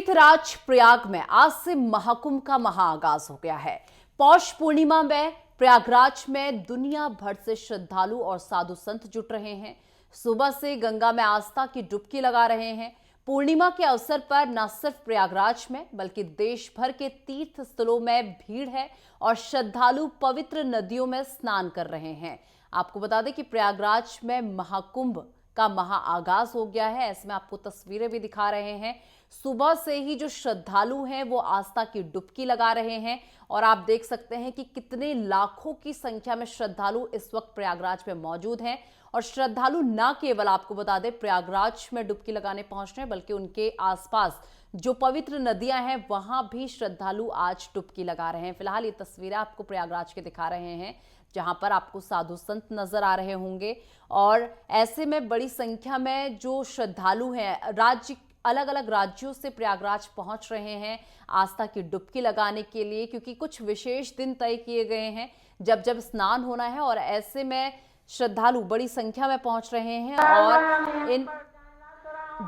तीर्थराज प्रयाग में आज से महाकुंभ का महाआगाज हो गया है। पौष पूर्णिमा में प्रयागराज में दुनिया भर से श्रद्धालु और साधु संत जुट रहे हैं। सुबह से गंगा में आस्था की डुबकी लगा रहे हैं। पूर्णिमा के अवसर पर न सिर्फ प्रयागराज में बल्कि देश भर के तीर्थ स्थलों में भीड़ है और श्रद्धालु पवित्र नदियों में स्नान कर रहे हैं। आपको बता दें कि प्रयागराज में महाकुंभ का महाआगाज हो गया है। ऐसे में आपको तस्वीरें भी दिखा रहे हैं। सुबह से ही जो श्रद्धालु हैं वो आस्था की डुबकी लगा रहे हैं और आप देख सकते हैं कि कितने लाखों की संख्या में श्रद्धालु इस वक्त प्रयागराज में मौजूद हैं। और श्रद्धालु न केवल आपको बता दें प्रयागराज में डुबकी लगाने पहुंच रहे हैं बल्कि उनके आसपास जो पवित्र नदियां हैं वहां भी श्रद्धालु आज डुबकी लगा रहे हैं। फिलहाल ये तस्वीरें आपको प्रयागराज के दिखा रहे हैं जहां पर आपको साधु संत नजर आ रहे होंगे और ऐसे में बड़ी संख्या में जो श्रद्धालु हैं राज्य अलग अलग राज्यों से प्रयागराज पहुंच रहे हैं आस्था की डुबकी लगाने के लिए, क्योंकि कुछ विशेष दिन तय किए गए हैं जब जब स्नान होना है और ऐसे में श्रद्धालु बड़ी संख्या में पहुंच रहे हैं। और इन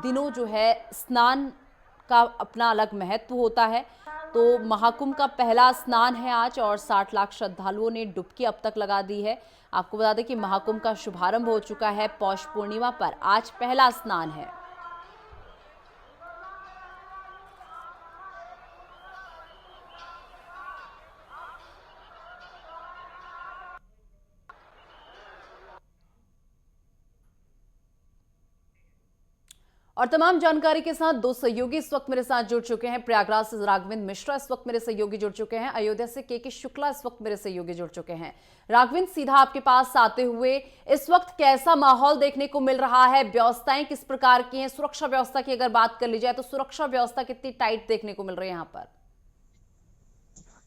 दिनों जो है स्नान का अपना अलग महत्व होता है। तो महाकुंभ का पहला स्नान है आज और 60 लाख श्रद्धालुओं ने डुबकी अब तक लगा दी है। आपको बता दें कि महाकुंभ का शुभारंभ हो चुका है। पौष पूर्णिमा पर आज पहला स्नान है। और तमाम जानकारी के साथ दो सहयोगी इस वक्त मेरे साथ जुड़ चुके हैं। प्रयागराज से राघविंद्र मिश्रा इस वक्त मेरे सहयोगी जुड़ चुके हैं। अयोध्या से के शुक्ला इस वक्त मेरे सहयोगी जुड़ चुके हैं। राघविंद्र, सीधा आपके पास आते हुए इस वक्त कैसा माहौल देखने को मिल रहा है? व्यवस्थाएं किस प्रकार की हैं? सुरक्षा व्यवस्था की अगर बात कर ली जाए तो सुरक्षा व्यवस्था कितनी टाइट देखने को मिल रही है यहाँ पर?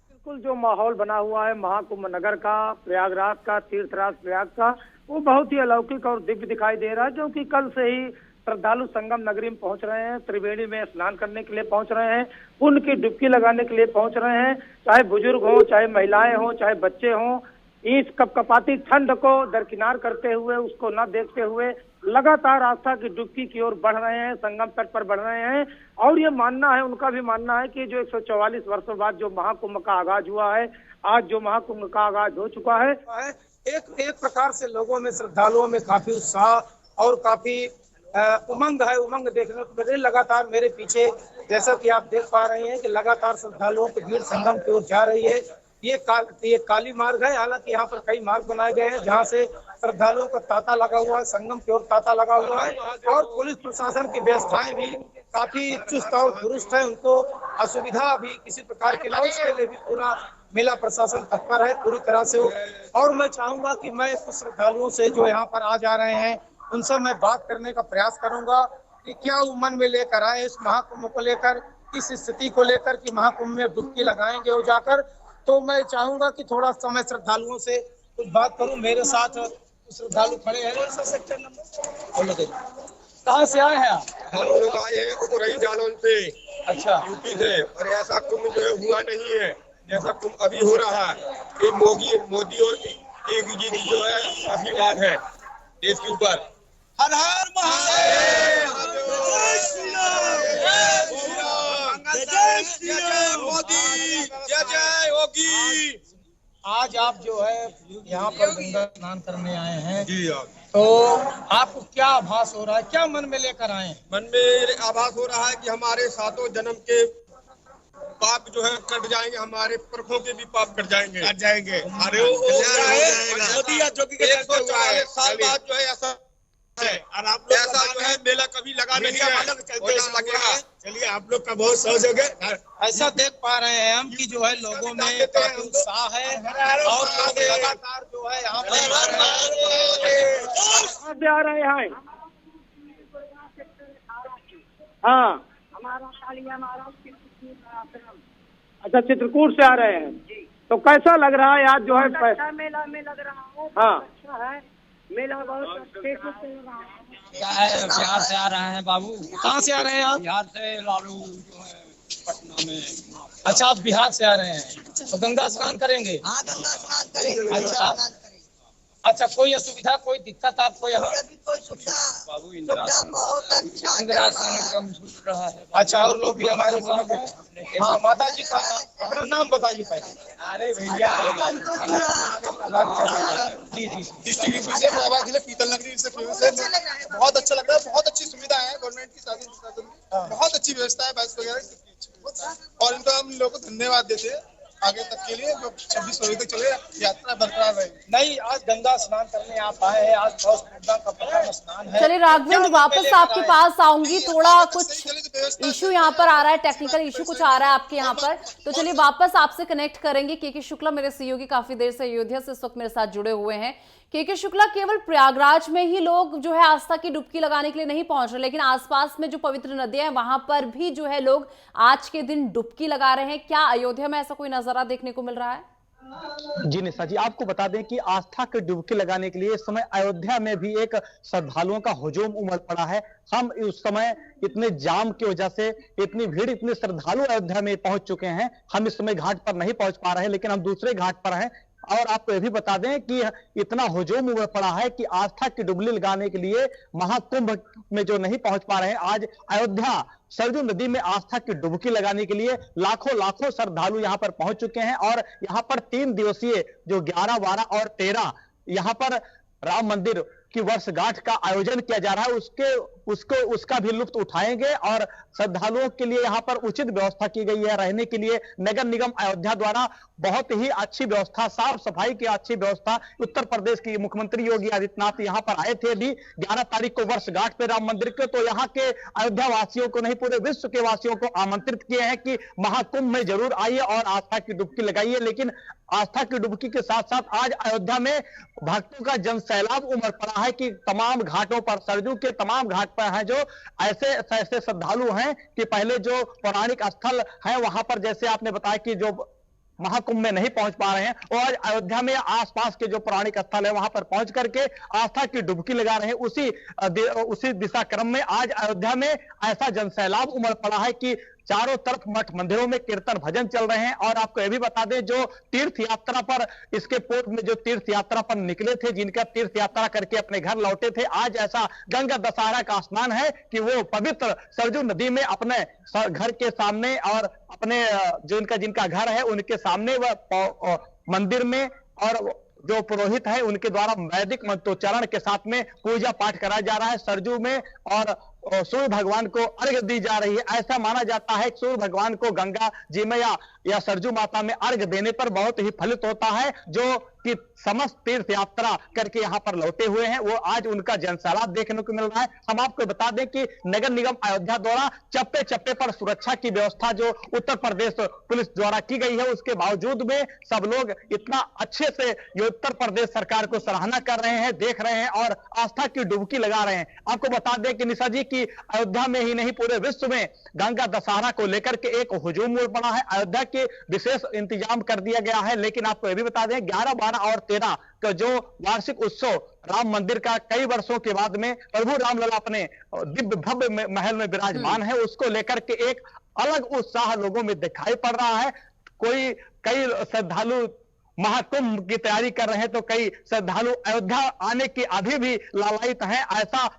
बिल्कुल, जो माहौल बना हुआ है महाकुंभ नगर का, प्रयागराज का, तीर्थराज प्रयाग का, वो बहुत ही अलौकिक और दिव्य दिखाई दे रहा है। क्योंकि कल से ही श्रद्धालु संगम नगरी में पहुंच रहे हैं, त्रिवेणी में स्नान करने के लिए पहुंच रहे हैं, पुण्य की डुबकी लगाने के लिए पहुंच रहे हैं। चाहे बुजुर्ग हो, चाहे महिलाएं हो, चाहे बच्चे हों, इस कपकपाती ठंड को दरकिनार करते हुए, उसको न देखते हुए लगातार आस्था की डुबकी की ओर बढ़ रहे हैं, संगम तट पर बढ़ रहे हैं। और ये मानना है, उनका भी मानना है कि जो 144 वर्षों बाद जो महाकुंभ का आगाज हुआ है, आज जो महाकुंभ का आगाज हो चुका है, एक प्रकार से लोगों में, श्रद्धालुओं में काफी उत्साह और काफी उमंग है। उमंग देखने को मिल रही। लगातार मेरे पीछे जैसा कि आप देख पा रहे हैं कि लगातार श्रद्धालुओं की भीड़ संगम की ओर जा रही है। ये काली मार्ग है। हालांकि यहाँ पर कई मार्ग बनाए गए हैं जहाँ से श्रद्धालुओं का तांता लगा हुआ है, संगम की ओर तांता लगा हुआ है। और पुलिस प्रशासन की व्यवस्थाएं भी काफी चुस्त और दुरुस्त है। उनको असुविधा भी किसी प्रकार की न, उसके लिए भी पूरा मेला प्रशासन तत्पर है पूरी तरह से। और मैं चाहूंगा कि मैं कुछ श्रद्धालुओं से जो यहाँ पर आ जा रहे हैं उनसे मैं बात करने का प्रयास करूंगा कि क्या वो मन में लेकर आए इस महाकुंभ को लेकर, इस स्थिति को लेकर कि महाकुंभ में डुबकी लगाएंगे वो जाकर। तो मैं चाहूंगा कि थोड़ा समय श्रद्धालुओं से कुछ बात करूं। मेरे साथ श्रद्धालु खड़े हैं। सेक्टर नंबर कहाँ से आए हैं आप? हम लोग आए हैं उतरई जालौन से। अच्छा, यूपी से। और ऐसा कुंभ जो है हुआ नहीं है जैसा कुंभ अभी हो रहा है। ये मोदी और योगी जी की जो है आशीर्वाद है देश के ऊपर। हर हर महादेव, जय मोदी, जय जय योगी। आज आप जो है यहाँ पर गंगा स्नान करने आए हैं जी, तो आपको क्या आभास हो रहा है? क्या मन में लेकर आए हैं? मन में आभास हो रहा है कि हमारे सातों जन्म के पाप जो है कट जाएंगे, हमारे पुरखों के भी पाप कट जाएंगे। अरे मोदी या जोगी के 144 साल बाद जो है ऐसा है। और आप लोग ऐसा जो है मेला कभी लगा नहीं है। चलिए, आप लोग का बहुत सहयोग है। ऐसा देख पा रहे हैं हम कि जो है लोगों में काफी उत्साह है और लोग लगातार जो है यहाँ पर आ रहे हैं। हाँ, अच्छा, चित्रकूट से आ रहे हैं। तो कैसा लग रहा है आज जो है? अच्छा मेला में लग रहा है। हाँ, अच्छा है मेला, बहुत अच्छे से चल रहा है। क्या है, बिहार से आ रहे हैं बाबू। कहाँ से आ रहे हैं आप? बिहार से लालू जो है पटना में। अच्छा, आप बिहार से आ रहे हैं तो गंगा स्नान करेंगे? हाँ, गंगा स्नान करेंगे। अच्छा, अच्छा, कोई असुविधा, कोई दिक्कत आपको यहाँ? अभी कोई सुविधा बाबू सुविधा बहुत अच्छा इंदिरा कम छूट रहा है। अच्छा, और लोग भी हमारे साथ हैं। हाँ, माता जी का अपना नाम बताइए पहले। अरे भैया जी जी डिस्ट्रिक्ट से प्रभाग जिले पीतल नगरी से फेमस है। बहुत अच्छा लग रहा है, बहुत अच्छी सुविधा है गवर्नमेंट की, शासन बहुत अच्छी व्यवस्था है, बस वगैरह, और इनका हम लोग को धन्यवाद देते हैं आगे तक के लिए, जो 26 फरवरी तक चले यात्रा बरकरार रहे। नहीं, आज गंगा स्नान करने आप आए हैं, आज गंगा का प्रथम स्नान है। चलिए राघवेंद्र, वापस आपके पास आऊंगी। थोड़ा कुछ इशू यहाँ पर आ रहा है, टेक्निकल इशू कुछ आ रहा है आपके यहाँ पर, तो चलिए वापस आपसे कनेक्ट करेंगे। के शुक्ला मेरे सहयोगी काफी देर से अयोध्या से इस वक्त मेरे साथ जुड़े हुए हैं। के शुक्ला, केवल प्रयागराज में ही लोग जो है आस्था की डुबकी लगाने के लिए नहीं पहुंच रहे, लेकिन आसपास में जो पवित्र नदियां हैं वहां पर भी जो है लोग आज के दिन डुबकी लगा रहे हैं। क्या अयोध्या में ऐसा कोई नजारा देखने को मिल रहा है? जी निशा जी, आपको बता दें कि आस्था की डुबकी लगाने के लिए इस समय अयोध्या में भी एक श्रद्धालुओं का हुजूम उमड़ पड़ा है। हम उस समय इतने जाम की वजह से, इतनी भीड़, इतने श्रद्धालु अयोध्या में पहुंच चुके हैं, हम इस समय घाट पर नहीं पहुंच पा रहे हैं, लेकिन हम दूसरे घाट पर हैं। और आपको यह भी बता दें कि इतना हुजूम उमड़ पड़ा है कि आस्था की डुबकी लगाने के लिए महाकुंभ में जो नहीं पहुंच पा रहे हैं, आज अयोध्या सरजू नदी में आस्था की डुबकी लगाने के लिए लाखों श्रद्धालु यहां पर पहुंच चुके हैं। और यहां पर 3 दिवसीय जो 11, 12 और 13 यहां पर राम मंदिर की वर्षगांठ का आयोजन किया जा रहा है, उसका भी लुत्फ उठाएंगे। और श्रद्धालुओं के लिए यहां पर उचित व्यवस्था की गई है रहने के लिए। नगर निगम अयोध्या द्वारा बहुत ही अच्छी व्यवस्था, साफ सफाई की अच्छी व्यवस्था। उत्तर प्रदेश के मुख्यमंत्री योगी आदित्यनाथ यहां पर आए थे अभी 11 तारीख को वर्षगांठ पे राम मंदिर के, तो यहाँ के अयोध्या वासियों को नहीं, पूरे विश्व के वासियों को आमंत्रित किए हैं कि महाकुंभ में जरूर आइए और आस्था की डुबकी लगाइए। लेकिन आस्था की डुबकी के साथ साथ आज अयोध्या में भक्तों का जनसैलाब उमड़ पड़ा है कि तमाम घाटों पर, सरजू के तमाम घाट पर हैं जो ऐसे श्रद्धालु हैं कि पहले जो पौराणिक स्थल है वहां पर, जैसे आपने बताया कि जो महाकुंभ में नहीं पहुंच पा रहे हैं और अयोध्या में आसपास के जो पौराणिक स्थल है वहां पर पहुंच करके आस्था की डुबकी लगा रहे हैं। उसी दिशा क्रम में आज अयोध्या में ऐसा जनसैलाब उमड़ पड़ा है कि चारों तरफ मठ मंदिरों में कीर्तन भजन चल रहे हैं। और आपको यह भी बता दें, जो तीर्थ यात्रा पर, इसके पूर्व में जो तीर्थ यात्रा पर निकले थे, जिनका तीर्थ यात्रा करके अपने घर लौटे थे, आज ऐसा गंगा दशहरा का स्नान है कि वो पवित्र सरजू नदी में अपने घर के सामने और अपने जिनका घर है उनके सामने वह मंदिर में, और जो पुरोहित है उनके द्वारा वैदिक मंत्रोच्चारण के साथ में पूजा पाठ कराया जा रहा है सरजू में। और सूर्य भगवान को अर्घ्य दी जा रही है। ऐसा माना जाता है कि सूर्य भगवान को गंगा जी में या सरजू माता में अर्घ्य देने पर बहुत ही फलित होता है। जो कि समस्त तीर्थ यात्रा करके यहाँ पर लौटे हुए हैं, वो आज उनका जनसैलाब देखने को मिल रहा है। हम आपको बता दें कि नगर निगम अयोध्या द्वारा चप्पे चप्पे पर सुरक्षा की व्यवस्था जो उत्तर प्रदेश पुलिस द्वारा की गई है, उसके बावजूद में सब लोग इतना अच्छे से ये उत्तर प्रदेश सरकार को सराहना कर रहे हैं, देख रहे हैं और आस्था की डुबकी लगा रहे हैं। आपको बता दें कि निशा जी की अयोध्या में ही नहीं, पूरे विश्व में गंगा दशहरा को लेकर के एक हुजूम पड़ा है। अयोध्या के विशेष इंतजाम कर दिया गया है। लेकिन आपको यह भी बता दें, 11, 12 और 13 का जो वार्षिक उत्सव राम मंदिर का कई वर्षों के बाद में प्रभु रामलला अपने दिव्य भव्य महल में विराजमान है, उसको लेकर के एक अलग उत्साह लोगों में दिखाई पड़ रहा है। कई श्रद्धालु महाकुंभ की तैयारी कर रहे हैं, तो कई श्रद्धालु अयोध्या आने के अभी भी लालायित हैं। ऐसा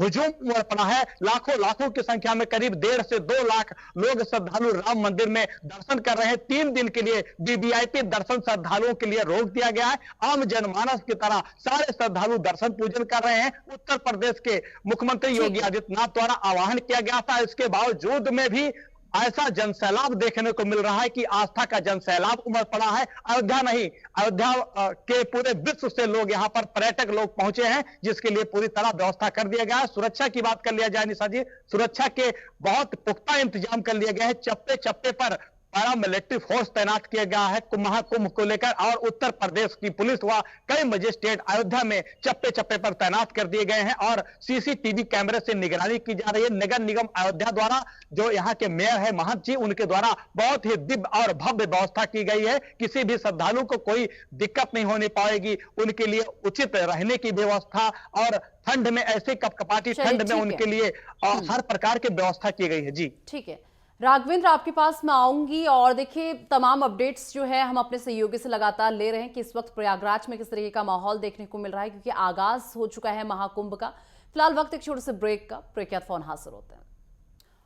हुजूम पड़ा है, लाखों की संख्या में करीब 1.5 से 2 लाख लोग श्रद्धालु राम मंदिर में दर्शन कर रहे हैं। 3 दिन के लिए वीवीआईपी दर्शन श्रद्धालुओं के लिए रोक दिया गया है। आम जनमानस की तरह सारे श्रद्धालु दर्शन पूजन कर रहे हैं। उत्तर प्रदेश के मुख्यमंत्री योगी आदित्यनाथ द्वारा आह्वान किया गया था, इसके बावजूद में भी ऐसा जनसैलाब देखने को मिल रहा है कि आस्था का जनसैलाब उमड़ पड़ा है। अयोध्या नहीं, अयोध्या के पूरे विश्व से लोग यहाँ पर पर्यटक लोग पहुंचे हैं, जिसके लिए पूरी तरह व्यवस्था कर दिया गया है। सुरक्षा की बात कर लिया जाए निशा जी, सुरक्षा के बहुत पुख्ता इंतजाम कर लिए गए हैं। चप्पे चप्पे पर पैरामिलिट्री फोर्स तैनात किया गया है महाकुंभ को लेकर। और उत्तर प्रदेश की पुलिस व कई मजिस्ट्रेट अयोध्या में चप्पे चप्पे पर तैनात कर दिए गए हैं और सीसीटीवी कैमरे से निगरानी की जा रही है। नगर निगम अयोध्या द्वारा, जो यहाँ के मेयर है महंत जी, उनके द्वारा बहुत ही दिव्य और भव्य व्यवस्था की गई है। किसी भी श्रद्धालु को कोई दिक्कत नहीं होने पाएगी। उनके लिए उचित रहने की व्यवस्था और ठंड में, ऐसे कपकपाती ठंड में उनके लिए हर प्रकार की व्यवस्था की गई है। जी ठीक है राघवेंद्र, आपके पास मैं आऊंगी और देखिए तमाम अपडेट्स जो है हम अपने सहयोगी से लगातार ले रहे हैं कि इस वक्त प्रयागराज में किस तरीके का माहौल देखने को मिल रहा है, क्योंकि आगाज हो चुका है महाकुंभ का। फिलहाल वक्त एक छोटे से ब्रेक का, ब्रेक के बाद फोन हासिल होते हैं।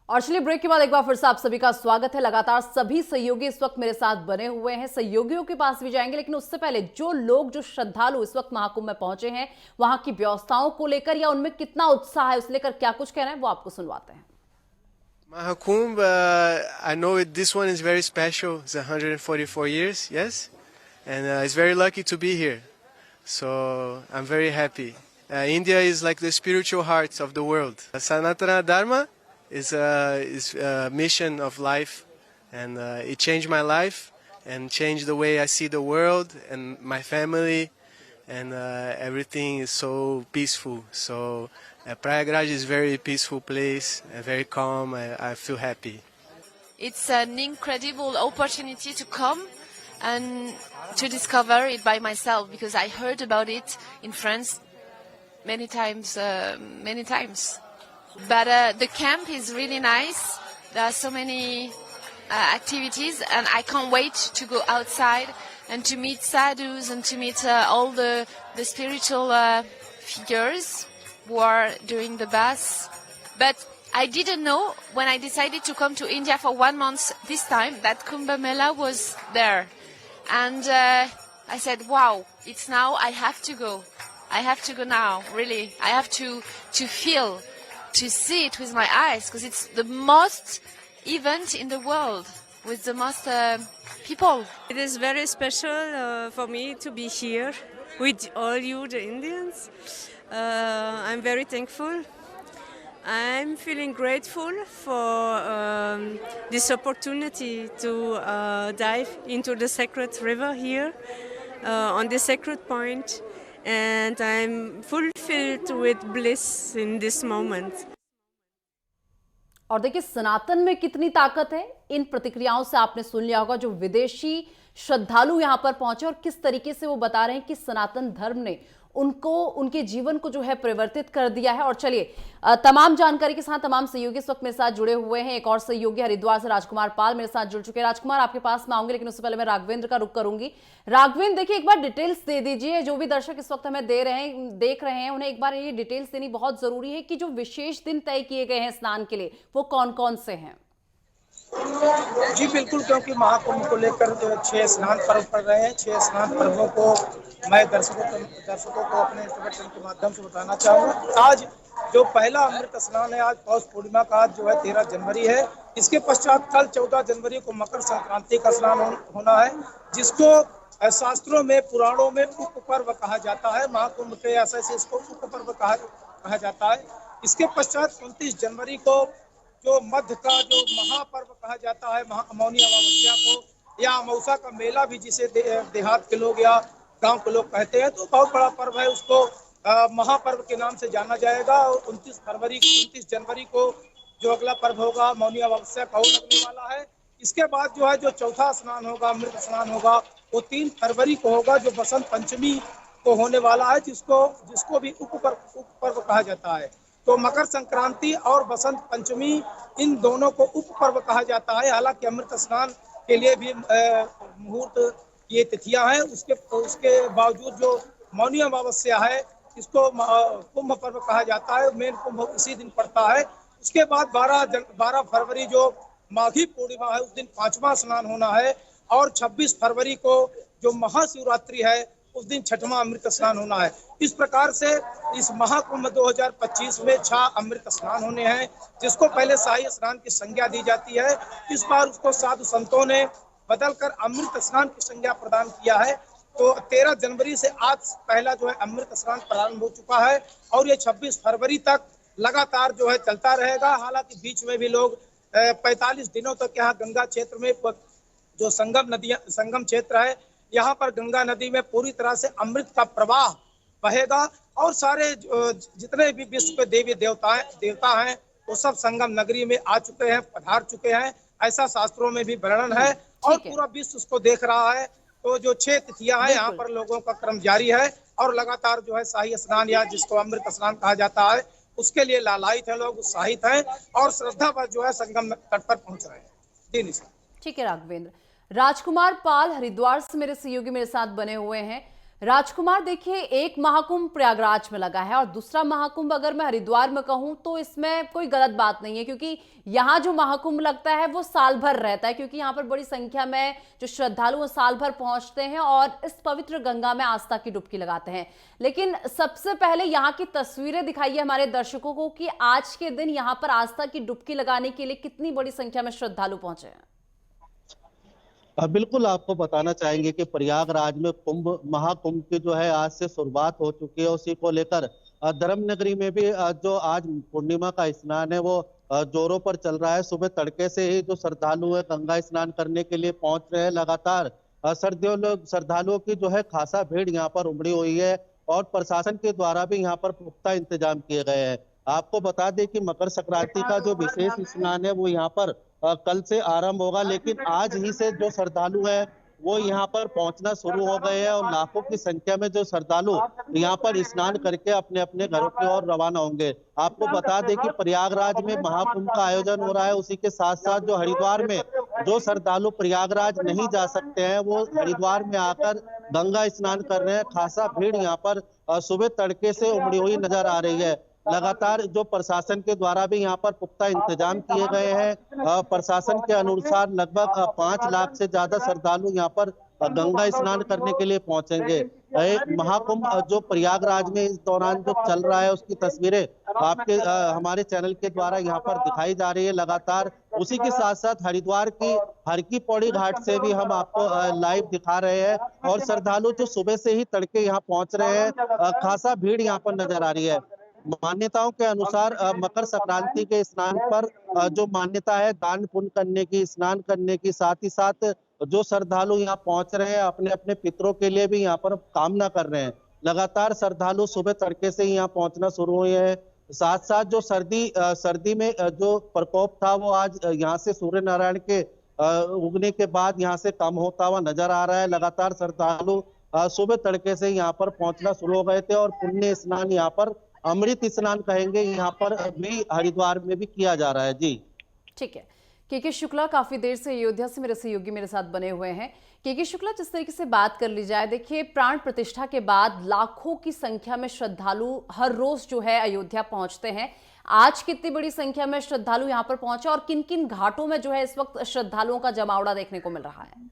और चलिए ब्रेक के बाद एक बार फिर से आप सभी का स्वागत है। लगातार सभी सहयोगी इस वक्त मेरे साथ बने हुए हैं, सहयोगियों के पास भी जाएंगे, लेकिन उससे पहले जो श्रद्धालु इस वक्त महाकुंभ में पहुंचे हैं, वहां की व्यवस्थाओं को लेकर या उनमें कितना उत्साह है, उस लेकर क्या कुछ कह रहे हैं वो आपको सुनवाते हैं। Mahakumbh, I know this one is very special. It's 144 years, yes, and it's very lucky to be here. So I'm very happy. India is like the spiritual heart of the world. Sanatana Dharma is a mission of life, and it changed my life and changed the way I see the world and my family, and everything is so peaceful. So Prayagraj is a very peaceful place, very calm. I feel happy. It's an incredible opportunity to come and to discover it by myself, because I heard about it in France many times. But the camp is really nice. There are so many activities, and I can't wait to go outside and to meet sadhus and to meet all the spiritual figures who are doing the baths. But I didn't know when I decided to come to India for 1 month this time that Kumbh Mela was there. And I said, wow, it's now, I have to go. I have to go now, really. I have to feel, to see it with my eyes, because it's the most event in the world with the most people. It is very special for me to be here with all you, the Indians. I'm very thankful. I'm feeling grateful for this opportunity to dive into the sacred river here on the sacred point, and I'm fulfilled with bliss in this moment. और देखिए सनातन में कितनी ताकत है, इन प्रतिक्रियाओं से आपने सुन लिया होगा। जो विदेशी श्रद्धालु यहां पर पहुंचे और किस तरीके से वो बता रहे हैं कि सनातन धर्म ने उनको, उनके जीवन को जो है परिवर्तित कर दिया है। और चलिए तमाम जानकारी के साथ तमाम सहयोगी इस वक्त मेरे साथ जुड़े हुए हैं। एक और सहयोगी हरिद्वार से राजकुमार पाल मेरे साथ जुड़ चुके हैं। राजकुमार, आपके पास मैं आऊंगी, लेकिन उससे पहले मैं राघवेंद्र का रुख करूंगी। राघवेंद्र, देखिए एक बार डिटेल्स दे दीजिए, जो भी दर्शक इस वक्त हमें देख रहे हैं उन्हें एक बार ये डिटेल्स देनी बहुत जरूरी है कि जो विशेष दिन तय किए गए हैं स्नान के लिए वो कौन कौन से हैं। जी बिल्कुल, क्योंकि महाकुंभ को लेकर 6 स्नान पर्व पड़ रहे हैं। 6 स्नान पर्वों को मैं दर्शकों को अपने इंटरनेट के माध्यम से बताना चाहूँगा। आज जो पहला अमृत स्नान है, आज पौष पूर्णिमा का आज जो है 13 जनवरी है। इसके पश्चात कल 14 जनवरी को मकर संक्रांति का स्नान होना है, जिसको शास्त्रों में, पुराणों में उपपर्व कहा जाता है। महाकुंभ के ऐसे से इसको उपपर्व कहा जाता है। इसके पश्चात 29 जनवरी को जो मध्य का जो महापर्व कहा जाता है, मौनी अमावस्या को, या अमावस्या का मेला भी जिसे देहात के लोग या गांव के लोग कहते हैं, तो बहुत बड़ा पर्व है, उसको महापर्व के नाम से जाना जाएगा। और 29 जनवरी को जो अगला पर्व होगा मौनी अमावस्या का लगने वाला है। इसके बाद जो है जो चौथा स्नान होगा, अमृत स्नान होगा, वो 3 फरवरी को होगा, जो बसंत पंचमी को होने वाला है, जिसको भी उपपर्व कहा जाता है। तो मकर संक्रांति और बसंत पंचमी, इन दोनों को उपपर्व कहा जाता है। हालांकि अमृत स्नान के लिए भी मुहूर्त ये तिथियां हैं, उसके बावजूद जो मौनी अमावस्या है, इसको कुंभ पर्व कहा जाता है। मेन कुंभ इसी दिन पड़ता है। उसके बाद 12 फरवरी जो माघी पूर्णिमा है, उस दिन 5वां स्नान होना है। और 26 फरवरी को जो महाशिवरात्रि है, उस दिन 6वां अमृत स्नान होना है। इस प्रकार से इस महाकुंभ 2025 में 6 अमृत स्नान होने हैं, जिसको पहले शाही स्नान की संज्ञा दी जाती है। इस बार उसको साधु संतों ने बदलकर अमृत स्नान की संज्ञा प्रदान किया है। तो 13 जनवरी से आज पहला जो है अमृत स्नान प्रारंभ हो चुका है, और ये 26 फरवरी तक लगातार जो है चलता रहेगा। हालांकि बीच में भी लोग 45 दिनों तक यहाँ गंगा क्षेत्र में जो संगम क्षेत्र है, यहाँ पर गंगा नदी में पूरी तरह से अमृत का प्रवाह बहेगा, और सारे जितने भी विश्व के देवी देवता हैं वो सब संगम नगरी में आ चुके हैं, पधार चुके हैं। ऐसा शास्त्रों में भी वर्णन है, और पूरा विश्व उसको देख रहा है। तो जो 6 तिथियां हैं, यहाँ पर लोगों का क्रम जारी है, और लगातार जो है शाही स्नान या जिसको अमृत स्नान कहा जाता है, उसके लिए लालायित है लोग, उत्साहित हैं और श्रद्धा पर जो है संगम तट पर पहुंच रहे हैं। जी निशा। ठीक है राघवेंद्र। राजकुमार पाल हरिद्वार से मेरे सहयोगी मेरे साथ बने हुए हैं। राजकुमार, देखिए, एक महाकुंभ प्रयागराज में लगा है और दूसरा महाकुंभ अगर मैं हरिद्वार में कहूं तो इसमें कोई गलत बात नहीं है, क्योंकि यहां जो महाकुंभ लगता है वो साल भर रहता है, क्योंकि यहां पर बड़ी संख्या में जो श्रद्धालु वो साल भर पहुंचते हैं और इस पवित्र गंगा में आस्था की डुबकी लगाते हैं। लेकिन सबसे पहले यहाँ की तस्वीरें दिखाइए हमारे दर्शकों को कि आज के दिन यहाँ पर आस्था की डुबकी लगाने के लिए कितनी बड़ी संख्या में श्रद्धालु पहुंचे हैं। बिल्कुल, आपको बताना चाहेंगे कि प्रयागराज में महाकुंभ की जो है आज से शुरुआत हो चुकी है। उसी को लेकर धर्म नगरी में भी जो आज पूर्णिमा का स्नान है वो जोरों पर चल रहा है। सुबह तड़के से ही जो श्रद्धालु है गंगा स्नान करने के लिए पहुंच रहे हैं। लगातार श्रद्धालुओं की जो है खासा भीड़ यहाँ पर उमड़ी हुई है और प्रशासन के द्वारा भी यहाँ पर पुख्ता इंतजाम किए गए हैं। आपको बता दें कि मकर संक्रांति का जो विशेष स्नान है वो यहाँ पर कल से आरंभ होगा, लेकिन आज ही से जो श्रद्धालु हैं वो यहाँ पर पहुंचना शुरू हो गए हैं और लाखों की संख्या में जो श्रद्धालु यहाँ पर स्नान करके अपने अपने घरों की ओर रवाना होंगे। आपको बता दें कि प्रयागराज में महाकुंभ का आयोजन हो रहा है, उसी के साथ साथ जो हरिद्वार में जो श्रद्धालु प्रयागराज नहीं जा सकते हैं वो हरिद्वार में आकर गंगा स्नान कर रहे हैं। खासा भीड़ यहाँ पर सुबह तड़के से उमड़ी हुई नजर आ रही है। लगातार जो प्रशासन के द्वारा भी यहाँ पर पुख्ता इंतजाम किए गए हैं। प्रशासन के अनुसार लगभग 5 लाख से ज्यादा श्रद्धालु यहाँ पर गंगा स्नान करने के लिए पहुंचेंगे। महाकुंभ जो प्रयागराज में इस दौरान जो चल रहा है उसकी तस्वीरें आपके हमारे चैनल के द्वारा यहाँ पर दिखाई जा रही है लगातार। उसी के साथ साथ हरिद्वार की हर की पौड़ी घाट से भी हम आपको लाइव दिखा रहे हैं और श्रद्धालु जो सुबह से ही तड़के यहाँ पहुंच रहे हैं, खासा भीड़ यहाँ पर नजर आ रही है। मान्यताओं के अनुसार मकर संक्रांति के स्नान पर जो मान्यता है दान पुण्य करने की, स्नान करने की, साथ ही साथ जो श्रद्धालु यहाँ पहुंच रहे हैं अपने अपने पितरों के लिए भी यहाँ पर कामना कर रहे हैं। लगातार श्रद्धालु सुबह तड़के से ही यहाँ पहुंचना शुरू हुए हैं। साथ साथ जो सर्दी में जो प्रकोप था वो आज यहाँ से सूर्य नारायण के उगने के बाद यहाँ से कम होता हुआ नजर आ रहा है। लगातार श्रद्धालु सुबह तड़के से यहाँ पर पहुंचना शुरू हो गए थे और पुण्य स्नान यहाँ पर अमृत स्नान कहेंगे यहाँ पर भी हरिद्वार में भी किया जा रहा है। जी ठीक है। के शुक्ला काफी देर से अयोध्या से मेरे सहयोगी मेरे साथ बने हुए हैं। के शुक्ला, जिस तरीके से बात कर ली जाए, देखिए, प्राण प्रतिष्ठा के बाद लाखों की संख्या में श्रद्धालु हर रोज जो है अयोध्या पहुंचते हैं। आज कितनी बड़ी संख्या में श्रद्धालु यहाँ पर पहुंचे और किन किन घाटों में जो है इस वक्त श्रद्धालुओं का जमावड़ा देखने को मिल रहा है?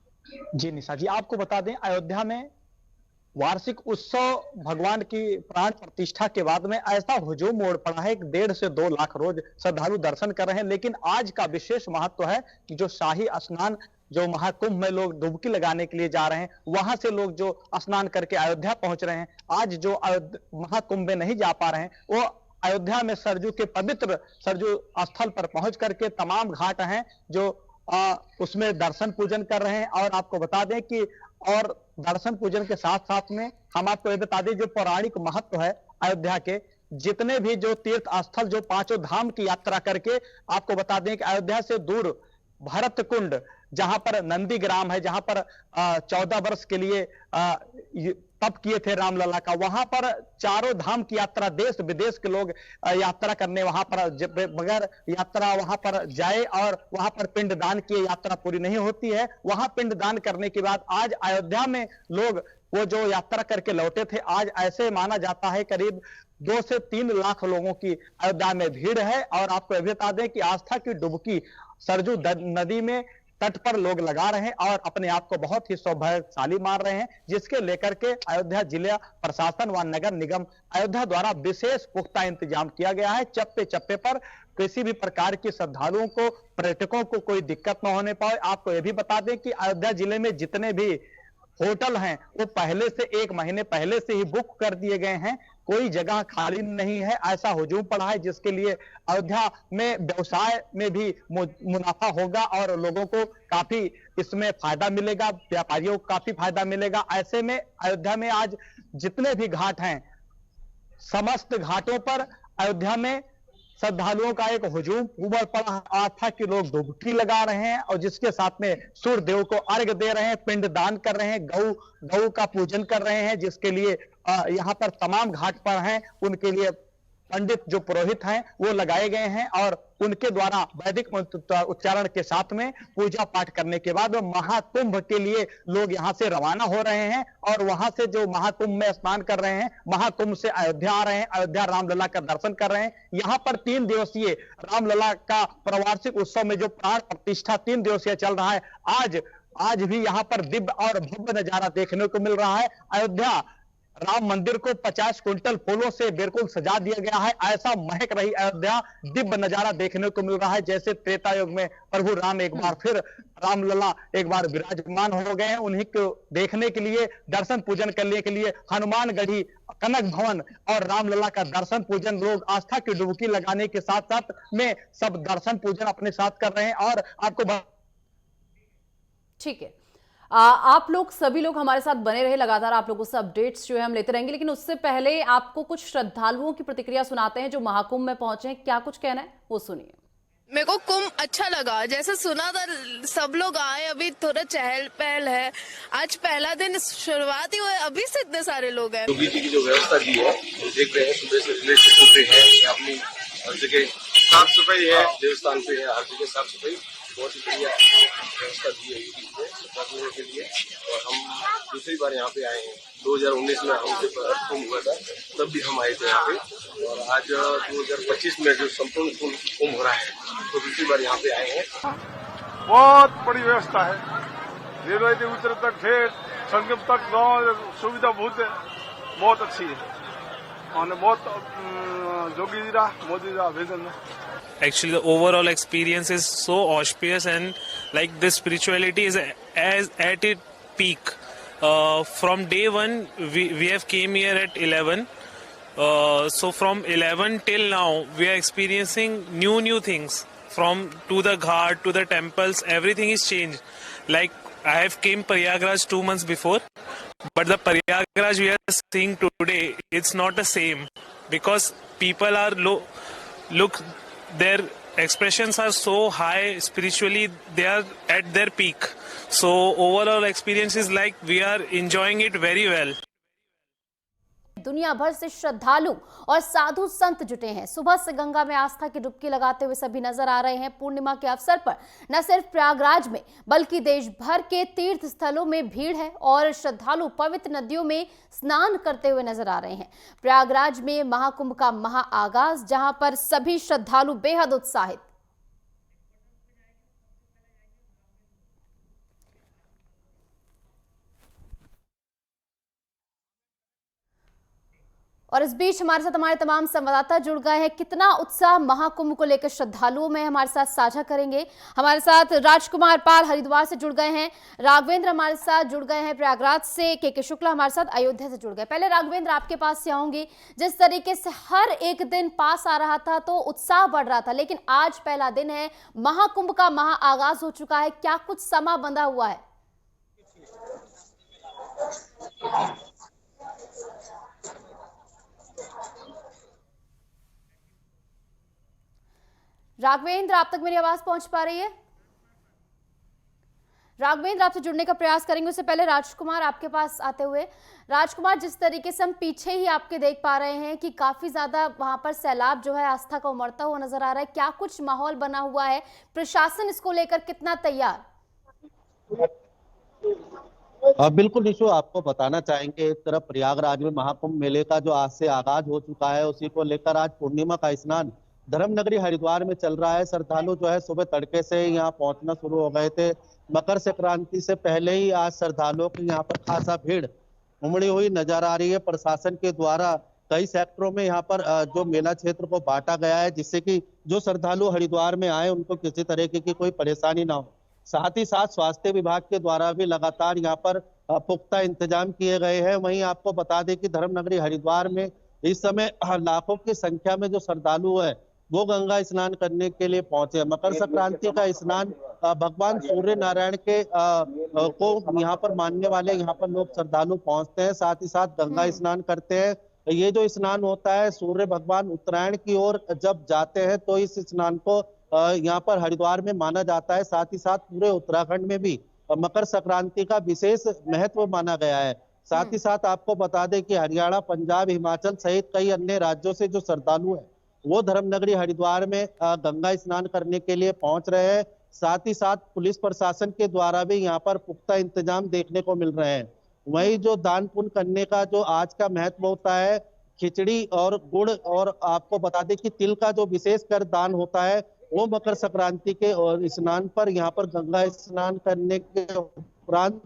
जी निशा जी, आपको बता दें अयोध्या में वार्षिक उत्सव भगवान की प्राण प्रतिष्ठा के बाद में ऐसा हुजूम मोड़ पड़ा है कि 1.5 से 2 लाख रोज श्रद्धालु दर्शन कर रहे हैं। लेकिन आज का विशेष महत्व है कि जो शाही स्नान जो महाकुंभ में लोग डुबकी लगाने के लिए जा रहे हैं, वहां से लोग जो स्नान करके अयोध्या पहुंच रहे हैं। आज जो महाकुंभ में नहीं जा पा रहे हैं वो अयोध्या में सरजू के पवित्र सरजू स्थल पर पहुंच करके तमाम घाट हैं जो उसमें दर्शन पूजन कर रहे हैं। और आपको बता दें कि और दर्शन पूजन के साथ साथ में हम आपको ये बता दें जो पौराणिक महत्व है अयोध्या के, जितने भी जो तीर्थ स्थल जो 5 धाम की यात्रा करके, आपको बता दें कि अयोध्या से दूर भरत कुंड जहां पर नंदी ग्राम है, जहां पर 14 वर्ष के लिए तप किए थे रामलला का, वहां पर 4 धाम की यात्रा देश विदेश के लोग यात्रा करने वहां पर बगैर यात्रा वहां पर जाए और वहां पर पिंड दान किए यात्रा पूरी नहीं होती है। वहां पिंड दान करने के बाद आज अयोध्या में लोग वो जो यात्रा करके लौटे थे, आज ऐसे माना जाता है करीब 2 से 3 लाख लोगों की अयोध्या में भीड़ है। और आपको यह बता दें कि आस्था की डुबकी सरजू नदी में तट पर लोग लगा रहे हैं और अपने आप को बहुत ही सौभाग्यशाली मान रहे हैं, जिसके लेकर के अयोध्या जिला प्रशासन व नगर निगम अयोध्या द्वारा विशेष पुख्ता इंतजाम किया गया है। चप्पे चप्पे पर किसी भी प्रकार की श्रद्धालुओं को, पर्यटकों को कोई दिक्कत न होने पाए। आपको यह भी बता दें कि अयोध्या जिले में जितने भी होटल हैं वो पहले से 1 महीने पहले से ही बुक कर दिए गए हैं, कोई जगह खाली नहीं है। ऐसा हुजूम पड़ा है जिसके लिए अयोध्या में व्यवसाय में भी मुनाफा होगा और लोगों को काफी इसमें फायदा मिलेगा, व्यापारियों को काफी फायदा मिलेगा। ऐसे में अयोध्या में आज जितने भी घाट हैं, समस्त घाटों पर अयोध्या में श्रद्धालुओं का एक हुजूम उमड़ पड़ा आस्था के लोग डुबकी लगा रहे हैं और जिसके साथ में सूर्य देव को अर्घ्य दे रहे हैं, पिंड दान कर रहे हैं, गौ का पूजन कर रहे हैं, जिसके लिए यहाँ पर तमाम घाट पर हैं उनके लिए पंडित जो पुरोहित हैं वो लगाए गए हैं और उनके द्वारा वैदिक उच्चारण के साथ में पूजा पाठ करने के बाद महाकुंभ के लिए लोग यहाँ से रवाना हो रहे हैं और वहां से जो महाकुंभ में स्नान कर रहे हैं, महाकुंभ से अयोध्या आ रहे हैं, अयोध्या रामलला का दर्शन कर रहे हैं। यहाँ पर 3 दिवसीय रामलला का प्रवार्षिक उत्सव में जो प्राण प्रतिष्ठा 3 दिवसीय चल रहा है, आज भी यहाँ पर दिव्य और भव्य नजारा देखने को मिल रहा है। अयोध्या राम मंदिर को 50 क्विंटल फूलों से बिल्कुल सजा दिया गया है। ऐसा महक रही अयोध्या, दिव्य नजारा देखने को मिल रहा है जैसे त्रेता युग में प्रभु राम एक बार फिर रामलला एक बार विराजमान हो गए हैं। उन्हीं को देखने के लिए, दर्शन पूजन करने के लिए हनुमानगढ़ी, कनक भवन और रामलला का दर्शन पूजन लोग आस्था की डुबकी लगाने के साथ साथ में सब दर्शन पूजन अपने साथ कर रहे हैं। और आपको ठीक है, आप लोग सभी लोग हमारे साथ बने रहे, लगातार आप लोगों से अपडेट्स जो है हम लेते रहेंगे, लेकिन उससे पहले आपको कुछ श्रद्धालुओं की प्रतिक्रिया सुनाते हैं जो महाकुंभ में पहुंचे हैं। क्या कुछ कहना है वो सुनिए। मेरे को कुंभ अच्छा लगा, जैसे सुना था सब लोग आए, अभी थोड़ा चहल पहल है, आज पहला दिन शुरुआत ही हुआ है, अभी से इतने सारे लोग हैं। योगी जी की जो व्यवस्था दी है देख रहे हैं, सुबह से रेलवे स्टेशन पे है, अपनी हर जगह साफ सफाई है, देवस्थान पे है, हर जगह साफ सफाई, बहुत ही बढ़िया व्यवस्था दी है योगी जी ने श्रद्धालुओं के लिए। और हम दूसरी बार यहाँ पे आए हैं, 2019 में हमसे कुंभ हुआ था तब भी हम आए थे यहाँ पे, और आज 2025 में जो संपूर्ण कुंभ हो रहा है तो दूसरी बार यहाँ पे आए हैं। बहुत बड़ी व्यवस्था है, रेलवे के उत्तर तक ठेठ संगम तक गाँव सुविधा बहुत अच्छी है और बहुत जोगी जी मोदी जी विजन है। Actually, the overall experience is so auspicious and like this spirituality is as at its peak. From day one, we have came here at 11. So from 11 till now, we are experiencing new things. From to the ghat to the temples, everything is changed. Like I have came Prayagraj 2 months before, but the Prayagraj we are seeing today, it's not the same because people are look. Their expressions are so high spiritually, they are at their peak. So overall experience is like we are enjoying it very well. दुनिया भर से श्रद्धालु और साधु संत जुटे हैं। सुबह से गंगा में आस्था की डुबकी लगाते हुए सभी नजर आ रहे हैं। पूर्णिमा के अवसर पर न सिर्फ प्रयागराज में बल्कि देश भर के तीर्थ स्थलों में भीड़ है और श्रद्धालु पवित्र नदियों में स्नान करते हुए नजर आ रहे हैं। प्रयागराज में महाकुंभ का महाआगाज, जहां पर सभी श्रद्धालु बेहद उत्साहित। और इस बीच हमारे साथ हमारे तमाम संवाददाता जुड़ गए हैं। कितना उत्साह महाकुंभ को लेकर श्रद्धालुओं में हमारे साथ साझा करेंगे। हमारे साथ राजकुमार पाल हरिद्वार से जुड़ गए हैं, राघवेंद्र हमारे साथ जुड़ गए हैं प्रयागराज से, के शुक्ला हमारे साथ अयोध्या से जुड़ गए। पहले राघवेंद्र आपके पास से आऊंगी। जिस तरीके से हर एक दिन पास आ रहा था तो उत्साह बढ़ रहा था, लेकिन आज पहला दिन है, महाकुंभ का महाआगाज हो चुका है, क्या कुछ समा बंधा हुआ है? राघवेंद्र, आप तक मेरी आवाज पहुंच पा रही है? राघवेंद्र, आपसे जुड़ने का प्रयास करेंगे। उससे पहले राजकुमार आपके पास आते हुए, राजकुमार, जिस तरीके से हम पीछे ही आपके देख पा रहे हैं कि काफी ज्यादा वहां पर सैलाब जो है आस्था का उमड़ता हुआ नजर आ रहा है, क्या कुछ माहौल बना हुआ है? प्रशासन इसको लेकर कितना तैयार? बिल्कुल निशु, आपको बताना चाहेंगे, एक तरफ प्रयागराज में महाकुंभ मेले का जो आज से आगाज हो चुका है, उसी को लेकर आज पूर्णिमा का स्नान धर्म नगरी हरिद्वार में चल रहा है। श्रद्धालु जो है सुबह तड़के से यहाँ पहुंचना शुरू हो गए थे। मकर संक्रांति से पहले ही आज श्रद्धालुओं की यहाँ पर खासा भीड़ उमड़ी हुई नजर आ रही है। प्रशासन के द्वारा कई सेक्टरों में यहाँ पर जो मेला क्षेत्र को बांटा गया है, जिससे कि जो श्रद्धालु हरिद्वार में आए उनको किसी तरीके की कोई परेशानी ना हो। साथ ही साथ स्वास्थ्य विभाग के द्वारा भी लगातार यहाँ पर पुख्ता इंतजाम किए गए हैं। वहीं आपको बता दें कि धर्म नगरी हरिद्वार में इस समय लाखों की संख्या में जो श्रद्धालु है वो गंगा स्नान करने के लिए पहुंचे। मकर संक्रांति का स्नान भगवान सूर्य नारायण के को यहाँ पर मानने वाले यहाँ पर लोग श्रद्धालु पहुंचते हैं, साथ ही साथ गंगा स्नान करते हैं। ये जो स्नान होता है, सूर्य भगवान उत्तरायण की ओर जब जाते हैं तो इस स्नान को यहाँ पर हरिद्वार में माना जाता है। साथ ही साथ पूरे उत्तराखंड में भी मकर संक्रांति का विशेष महत्व माना गया है। साथ ही साथ आपको बता दें कि हरियाणा, पंजाब, हिमाचल सहित कई अन्य राज्यों से जो श्रद्धालु हैं वो धर्मनगरी हरिद्वार में गंगा स्नान करने के लिए पहुंच रहे हैं। साथ ही साथ पुलिस प्रशासन के द्वारा भी यहाँ पर पुख्ता इंतजाम देखने को मिल रहे हैं। वहीं जो दान पुण्य करने का जो आज का महत्व होता है, खिचड़ी और गुड़ और आपको बता दें कि तिल का जो विशेष कर दान होता है वो मकर संक्रांति के और स्नान पर यहाँ पर गंगा स्नान करने के उपरांत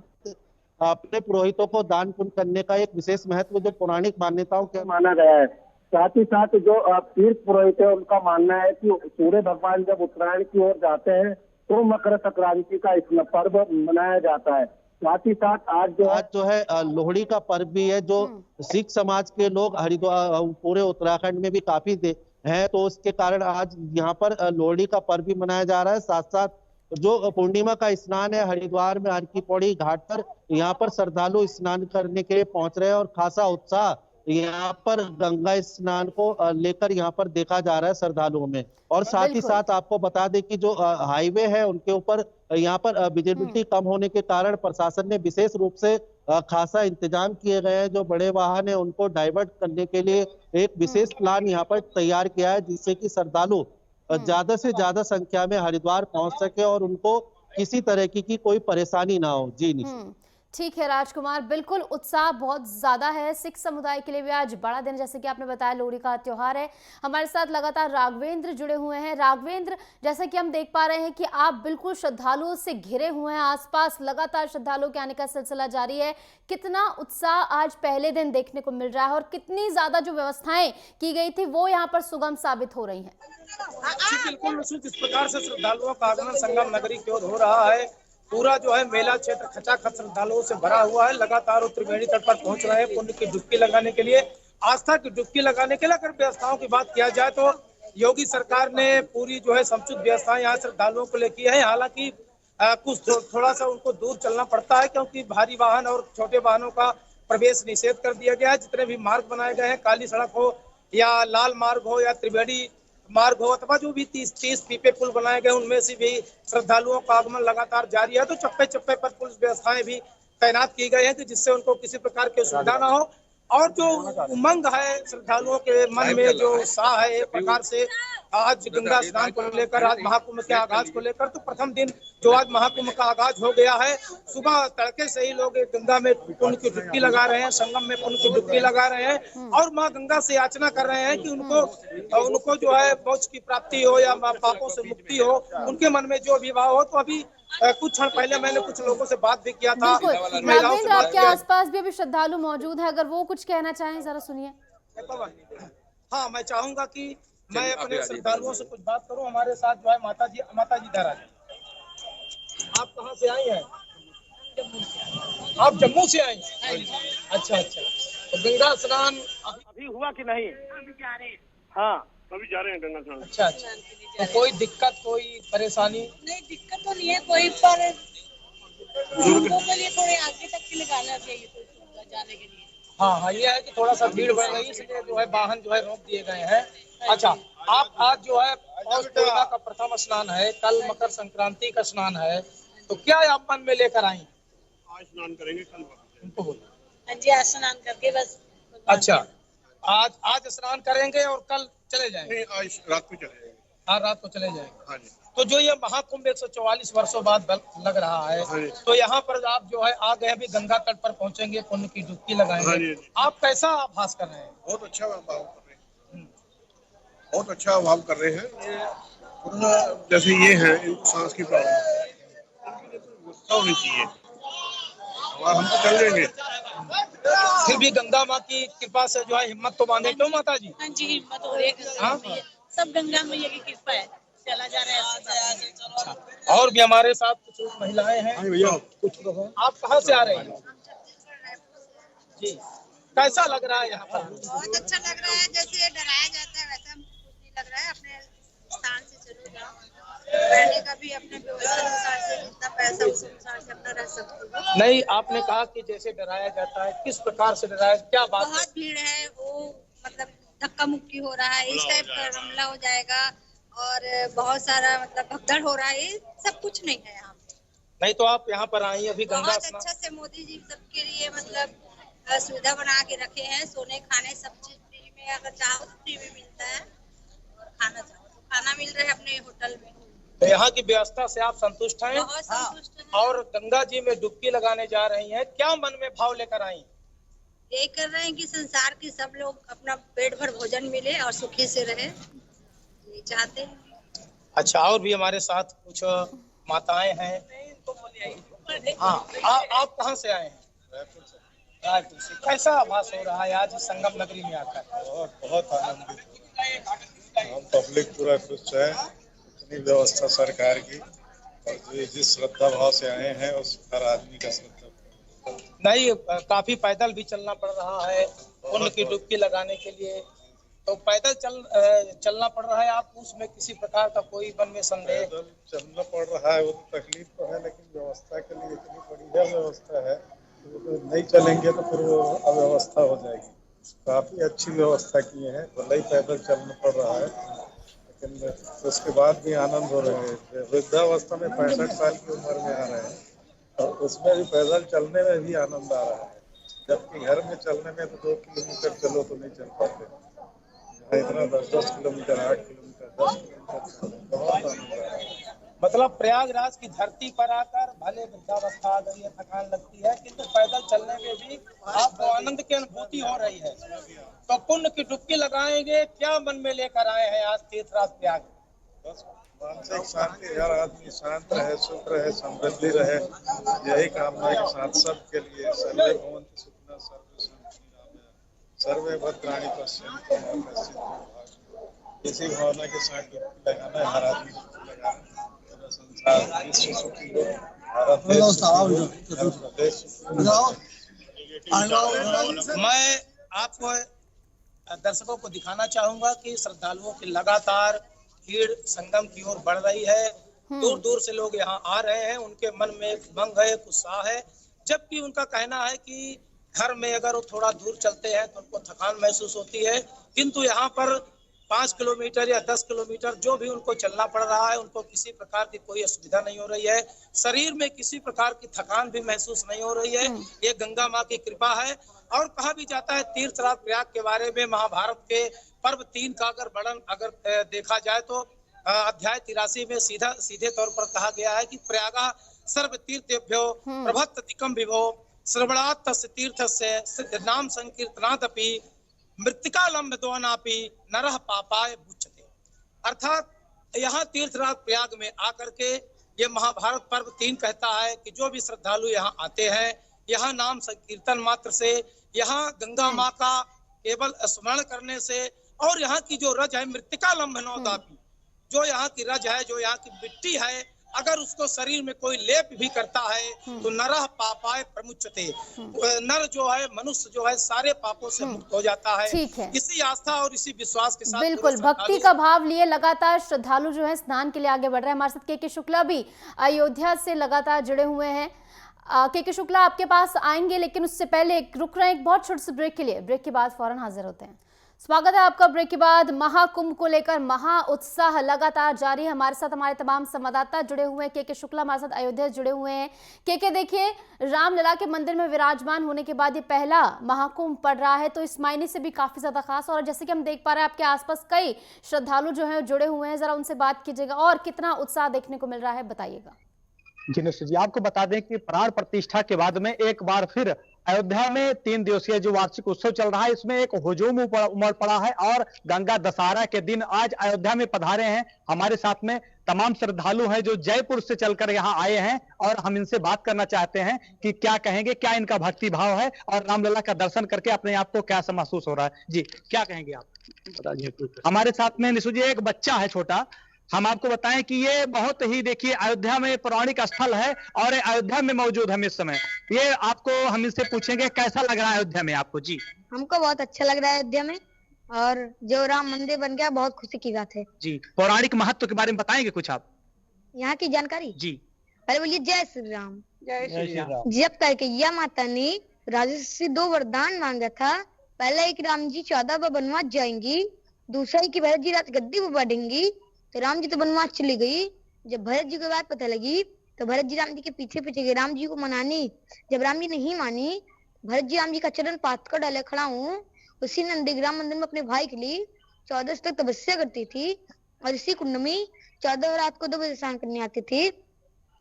अपने पुरोहितों को दान पुण्य करने का एक विशेष महत्व जो पौराणिक मान्यताओं के माना गया है। साथ ही साथ जो तीर्थ पुरोहित है उनका मानना है कि सूर्य भगवान जब उत्तरायण की ओर जाते हैं तो मकर संक्रांति का इस पर्व मनाया जाता है। साथ ही साथ आज जो है लोहड़ी का पर्व भी है, जो सिख समाज के लोग हरिद्वार पूरे उत्तराखंड में भी काफी हैं, तो उसके कारण आज यहाँ पर लोहड़ी का पर्व भी मनाया जा रहा है। साथ साथ जो पूर्णिमा का स्नान है हरिद्वार में हर की पौड़ी घाट पर, यहाँ पर श्रद्धालु स्नान करने के लिए पहुंच रहे हैं और खासा उत्साह यहाँ पर गंगा स्नान को लेकर यहाँ पर देखा जा रहा है श्रद्धालुओं में। और साथ ही साथ आपको बता दें कि जो हाईवे है उनके ऊपर यहाँ पर विजिबिलिटी कम होने के कारण प्रशासन ने विशेष रूप से खासा इंतजाम किए गए हैं। जो बड़े वाहन है उनको डाइवर्ट करने के लिए एक विशेष प्लान यहाँ पर तैयार किया है, जिससे कि श्रद्धालु ज्यादा से ज्यादा संख्या में हरिद्वार पहुंच सके और उनको किसी तरह की कोई परेशानी ना हो। जी निशा। ठीक है राजकुमार, बिल्कुल उत्साह बहुत ज्यादा है। सिख समुदाय के लिए भी आज बड़ा दिन, जैसे कि आपने बताया, लोहड़ी का त्योहार है। हमारे साथ लगातार राघवेंद्र जुड़े हुए हैं। राघवेंद्र, जैसे कि हम देख पा रहे हैं कि आप बिल्कुल श्रद्धालुओं से घिरे हुए हैं, आसपास लगातार श्रद्धालुओं के आने का सिलसिला जारी है। कितना उत्साह आज पहले दिन देखने को मिल रहा है और कितनी ज्यादा जो व्यवस्थाएं की गई थी वो यहाँ पर सुगम साबित हो रही है? बिल्कुल जिस प्रकार से श्रद्धालुओं का आगमन संगम नगरी की ओर हो रहा है, पूरा जो है मेला क्षेत्र खचाखच श्रद्धालुओं से भरा हुआ है। लगातार वो त्रिवेणी तट पर पहुंच रहे हैं पुण्य की डुबकी लगाने के लिए, आस्था की डुबकी लगाने के लिए। अगर व्यवस्थाओं की बात किया जाए तो योगी सरकार ने पूरी जो है समुचित व्यवस्थाएं यहाँ श्रद्धालुओं को लिए की है। हालांकि कुछ थोड़ा सा उनको दूर चलना पड़ता है, क्योंकि भारी वाहन और छोटे वाहनों का प्रवेश निषेध कर दिया गया है। जितने भी मार्ग बनाए गए हैं, काली सड़क हो या लाल मार्ग हो या त्रिवेणी मार्ग हो अथवा जो भी 30 पीपे पुल बनाए गए, उनमें से भी श्रद्धालुओं का आगमन लगातार जारी है। तो चप्पे चप्पे पर पुलिस व्यवस्थाएं भी तैनात की गई है कि जिससे उनको किसी प्रकार की असुविधा ना हो। और जो उमंग है श्रद्धालुओं के मन में, जो उत्साह है एक प्रकार से आज गंगा स्नान को लेकर, आज महाकुंभ के आगाज को लेकर, तो प्रथम दिन जो आज महाकुंभ का आगाज हो गया है, सुबह तड़के से ही लोग गंगा में पुण्य की डुबकी लगा रहे हैं, संगम में पुण्य की डुबकी लगा रहे हैं और माँ गंगा से याचना कर रहे हैं कि उनको जो है मोक्ष की प्राप्ति हो या पापों से मुक्ति हो, उनके मन में जो विवाह हो। तो अभी कुछ क्षण पहले मैंने कुछ लोगों से बात भी किया था। आपके आसपास भी अभी श्रद्धालु मौजूद है, अगर वो कुछ कहना चाहें जरा सुनिए। हाँ, मैं चाहूंगा कि मैं अपने श्रद्धालुओं से कुछ बात करूं। हमारे साथ जो है माता जी महाराज, आप कहाँ से आई हैं? आप जम्मू से आई? अच्छा। तो गंगा स्नान अभी हुआ कि नहीं? अभी जा रहे हैं। हाँ, अभी जा रहे हैं गंगा स्नान। अच्छा। तो कोई दिक्कत, कोई परेशानी? नहीं, दिक्कत तो नहीं है कोई, पर लोगों के लिए थोड़े आगे तक के निकालना चाहिए जाने के लिए। हाँ, ये है कि थोड़ा सा भीड़ बढ़ रही है, इसलिए जो है वाहन जो है रोक दिए गए हैं। अच्छा, आप आज जो है पौष पूर्णिमा का प्रथम स्नान है, कल मकर संक्रांति का स्नान है, तो क्या आप मन में लेकर आई? आज स्नान करेंगे, कल हाँ जी, आज स्नान करके बस। अच्छा, आज स्नान करेंगे और कल चले जाएंगे? आज रात को चले जाएंगे। हाँ, रात को चले जाएंगे। हाँ जी। तो जो ये महाकुंभ 144 वर्षों बाद लग रहा है, तो यहाँ पर आप जो है आ गए, अभी गंगा तट पर पहुंचेंगे, पुण्य की डुबकी लगाएंगे। आप कैसा आभास कर रहे हैं? बहुत अच्छा भाव कर रहे हैं, बहुत अच्छा भाव कर रहे हैं। ये पूरा जैसे ये है, इनको सांस की प्रॉब्लम होनी चाहिए, हम तो चल जाएंगे। फिर भी गंगा माँ की कृपा से जो है हिम्मत तो बांधे, क्यों माता जी? हाँ जी, हिम्मत हो रही है, सब गंगा मैया की कृपा है, चला जा रहा है। और भी हमारे साथ कुछ महिलाएं हैं, कुछ लोग हैं। आप कहाँ से आ रहे हैं जी? कैसा लग रहा है यहाँ पर? बहुत अच्छा लग रहा है, जैसे डराया जाता है वैसा कुछ नहीं लग रहा है। अपने स्थान से चलो जाओ, रहने का भी अपने व्यवस्था अनुसार से, जितना पैसा उस अनुसार से अपना रह सकते हो। नहीं, आपने कहा कि जैसे डराया जाता है, किस प्रकार से डराया, क्या बात? बहुत भीड़ है, वो मतलब धक्का मुक्की हो रहा है, इस टाइप का हमला हो जाएगा और बहुत सारा मतलब भगदड़ हो रहा है, सब कुछ नहीं है यहाँ पे। नहीं तो आप यहाँ पर आई अभी गंगा बहुत स्नान। अच्छा से मोदी जी सबके लिए मतलब सुविधा बना के रखे हैं, सोने खाने सब चीज फ्री में, अगर चाहो तो फ्री में मिलता है, और खाना चाहो तो खाना मिल रहा है अपने होटल में। तो यहाँ की व्यवस्था से आप संतुष्ट हैं? बहुत संतुष्ट हैं। और गंगा जी में डुबकी लगाने जा रही हैं, क्या मन में भाव लेकर आई? ये कर रहे हैं कि संसार के सब लोग अपना पेट भर भोजन मिले और सुखी से रहे, ये चाहते हैं। अच्छा, और भी हमारे साथ कुछ माताएं हैं। हाँ, आप कहाँ से आए हैं? रायपुर से। कैसा आभास हो रहा है आज संगम नगरी में आकर? बहुत आनंदित, हम पब्लिक पूरा खुश है, इतनी व्यवस्था सरकार की, और जो जिस श्रद्धा भाव से आए हैं उस हर आदमी का श्रद्धा नहीं, काफी पैदल भी चलना पड़ रहा है पुण्य की डुबकी लगाने के लिए, तो पैदल चलना पड़ रहा है। आप उसमें किसी प्रकार का कोई मन में संदेह? पैदल चलना पड़ रहा है, वो तो तकलीफ तो है, लेकिन व्यवस्था के लिए इतनी बढ़िया व्यवस्था है, तो नहीं चलेंगे तो फिर वो अव्यवस्था हो जाएगी। काफी अच्छी व्यवस्था की है, भले ही पैदल चलना पड़ रहा है, लेकिन उसके बाद भी आनंद हो रहे हैं। वृद्धावस्था में 65 साल की उम्र में आ रहे हैं, और उसमें भी पैदल चलने में भी आनंद आ रहा है, जबकि घर में चलने में तो 2 किलोमीटर चलो तो नहीं चल पाते, इतना 10-10 किलोमीटर, 8 किलोमीटर, 10 किलोमीटर, बहुत आनंद आ रहा है। मतलब प्रयागराज की धरती पर आकर भले वृद्धावस्था आ गई है, थकान लगती है, किंतु पैदल चलने में भी आपको आनंद की अनुभूति हो रही है। तो पुण्य की डुबकी लगाएंगे, क्या मन में लेकर आए हैं आज तीर्थराज प्रयाग? बस मानसिक शांति, हर आदमी शांत रहे, सुख रहे, समृद्धि रहे, यही कामना के साथ सबके लिए। सर्वे भवन्तु सुखिनः, सर्वे सन्तु निरामयाः, सर्वे भद्राणि पश्यन्तु मा कश्चित् दुर्भाग्यः। इसी भावना के साथ डुबकी लगाना है, हर आदमी डुबकी लगाना है। पूरा संसार विश्व सुखी हो, भारत देश सुखी हो, प्रदेश सुखी हो। मैं आपको दर्शकों को दिखाना चाहूंगा कि श्रद्धालुओं की लगातार भीड़ संगम की ओर बढ़ रही है। दूर दूर से लोग यहाँ आ रहे हैं, उनके मन में एक उमंग है, एक उत्साह है, जबकि उनका कहना है कि घर में अगर वो थोड़ा दूर चलते हैं तो उनको थकान महसूस होती है, किंतु यहाँ पर 5 किलोमीटर या 10 किलोमीटर जो भी उनको चलना पड़ रहा है, उनको किसी प्रकार की कोई असुविधा नहीं हो रही है, शरीर में किसी प्रकार की थकान भी महसूस नहीं हो रही है। ये गंगा माँ की कृपा है। और कहा भी जाता है तीर्थराज प्रयाग के बारे में, महाभारत के पर्व 3 का अगर वर्णन अगर देखा जाए तो अध्याय 83 में सीधे तौर पर कहा गया है कि प्रयागा सर्व तीर्थेभ्यो प्रभत्तिकम विभो श्रवणात् तस्य तीर्थस्य नाम संकीर्तनादपि मृत्तिका लंबद्वानापि नरः पापाय मुच्यते। अर्थात यहाँ तीर्थराज प्रयाग में आकर के ये महाभारत पर्व 3 कहता है कि जो भी श्रद्धालु यहाँ आते हैं, यहाँ नाम संकीर्तन मात्र से, यहाँ गंगा माँ का केवल स्मरण करने से, और यहाँ की जो रज है मृत्तिका लंबनोदापि, जो यहाँ की रज है, जो यहाँ की मिट्टी है, अगर उसको शरीर में कोई लेप भी करता है तो नरः पापाय प्रमुच्यते, नर जो है, मनुष्य जो है, सारे पापों से मुक्त हो जाता है। इसी आस्था और इसी विश्वास के साथ बिल्कुल भक्ति का भाव लिए लगातार श्रद्धालु जो है स्नान के लिए आगे बढ़ रहे हैं। हमारे साथ के शुक्ला भी अयोध्या से लगातार जुड़े हुए हैं। के शुक्ला आपके पास आएंगे, लेकिन उससे पहले रुक रहे हैं एक बहुत छोटे से ब्रेक के लिए। ब्रेक के बाद फौरन हाजिर होते हैं। स्वागत है आपका ब्रेक के बाद। महाकुंभ को लेकर महा उत्साह लगातार जारी है। हमारे साथ हमारे तमाम संवाददाता जुड़े हुए हैं। के शुक्ला हमारे साथ अयोध्या जुड़े हुए हैं। के देखिए, रामलला के मंदिर में विराजमान होने के बाद ये पहला महाकुंभ पड़ रहा है, तो इस मायने से भी काफी ज्यादा खास, और जैसे कि हम देख पा रहे हैं आपके आसपास कई श्रद्धालु जो है जुड़े हुए हैं, जरा उनसे बात कीजिएगा और कितना उत्साह देखने को मिल रहा है बताइएगा। जी निश्चित जी, आपको बता दें कि प्राण प्रतिष्ठा के बाद में एक बार फिर अयोध्या में 3 दिवसीय जो वार्षिक उत्सव चल रहा है, इसमें एक हुजूम उमड़ पड़ा है, और गंगा दशहरा के दिन आज अयोध्या में पधारे हैं। हमारे साथ में तमाम श्रद्धालु हैं जो जयपुर से चलकर यहाँ आए हैं, और हम इनसे बात करना चाहते हैं कि क्या कहेंगे, क्या इनका भक्ति भाव है, और रामलला का दर्शन करके अपने आप को कैसा महसूस हो रहा है। जी क्या कहेंगे आप, बताइए। हमारे साथ में निशु जी एक बच्चा है छोटा। हम आपको बताएं कि ये बहुत ही, देखिए, अयोध्या में पौराणिक स्थल है और अयोध्या में मौजूद है इस समय। ये आपको हम इनसे पूछेंगे कैसा लग रहा है अयोध्या में आपको। जी हमको बहुत अच्छा लग रहा है अयोध्या में, और जो राम मंदिर बन गया बहुत खुशी की बात है। जी पौराणिक महत्व के बारे में बताएंगे कुछ आप, यहाँ की जानकारी? जी पहले बोलिए जय श्री राम। जय श्री राम। जब करके यह माता ने राजा से 2 वरदान मांगा था। पहला एक राम जी 14 बार वनवास जाएंगी, दूसरा की भरत जी रात गद्दी पर बैठेंगी। तो राम जी तो वनवास चली गई। जब भरत जी को बात पता लगी तो भरत जी राम जी के पीछे पीछे गए राम जी को मनाने। जब राम जी नहीं मानी, भरत जी राम जी का चरण पात कर डाले खड़ा हूँ। उसी नंदीग्राम मंदिर में अपने भाई के लिए 14 तक तपस्या करती थी और इसी कुंड में 14 रात को 2 बजे स्नान करने आती थी।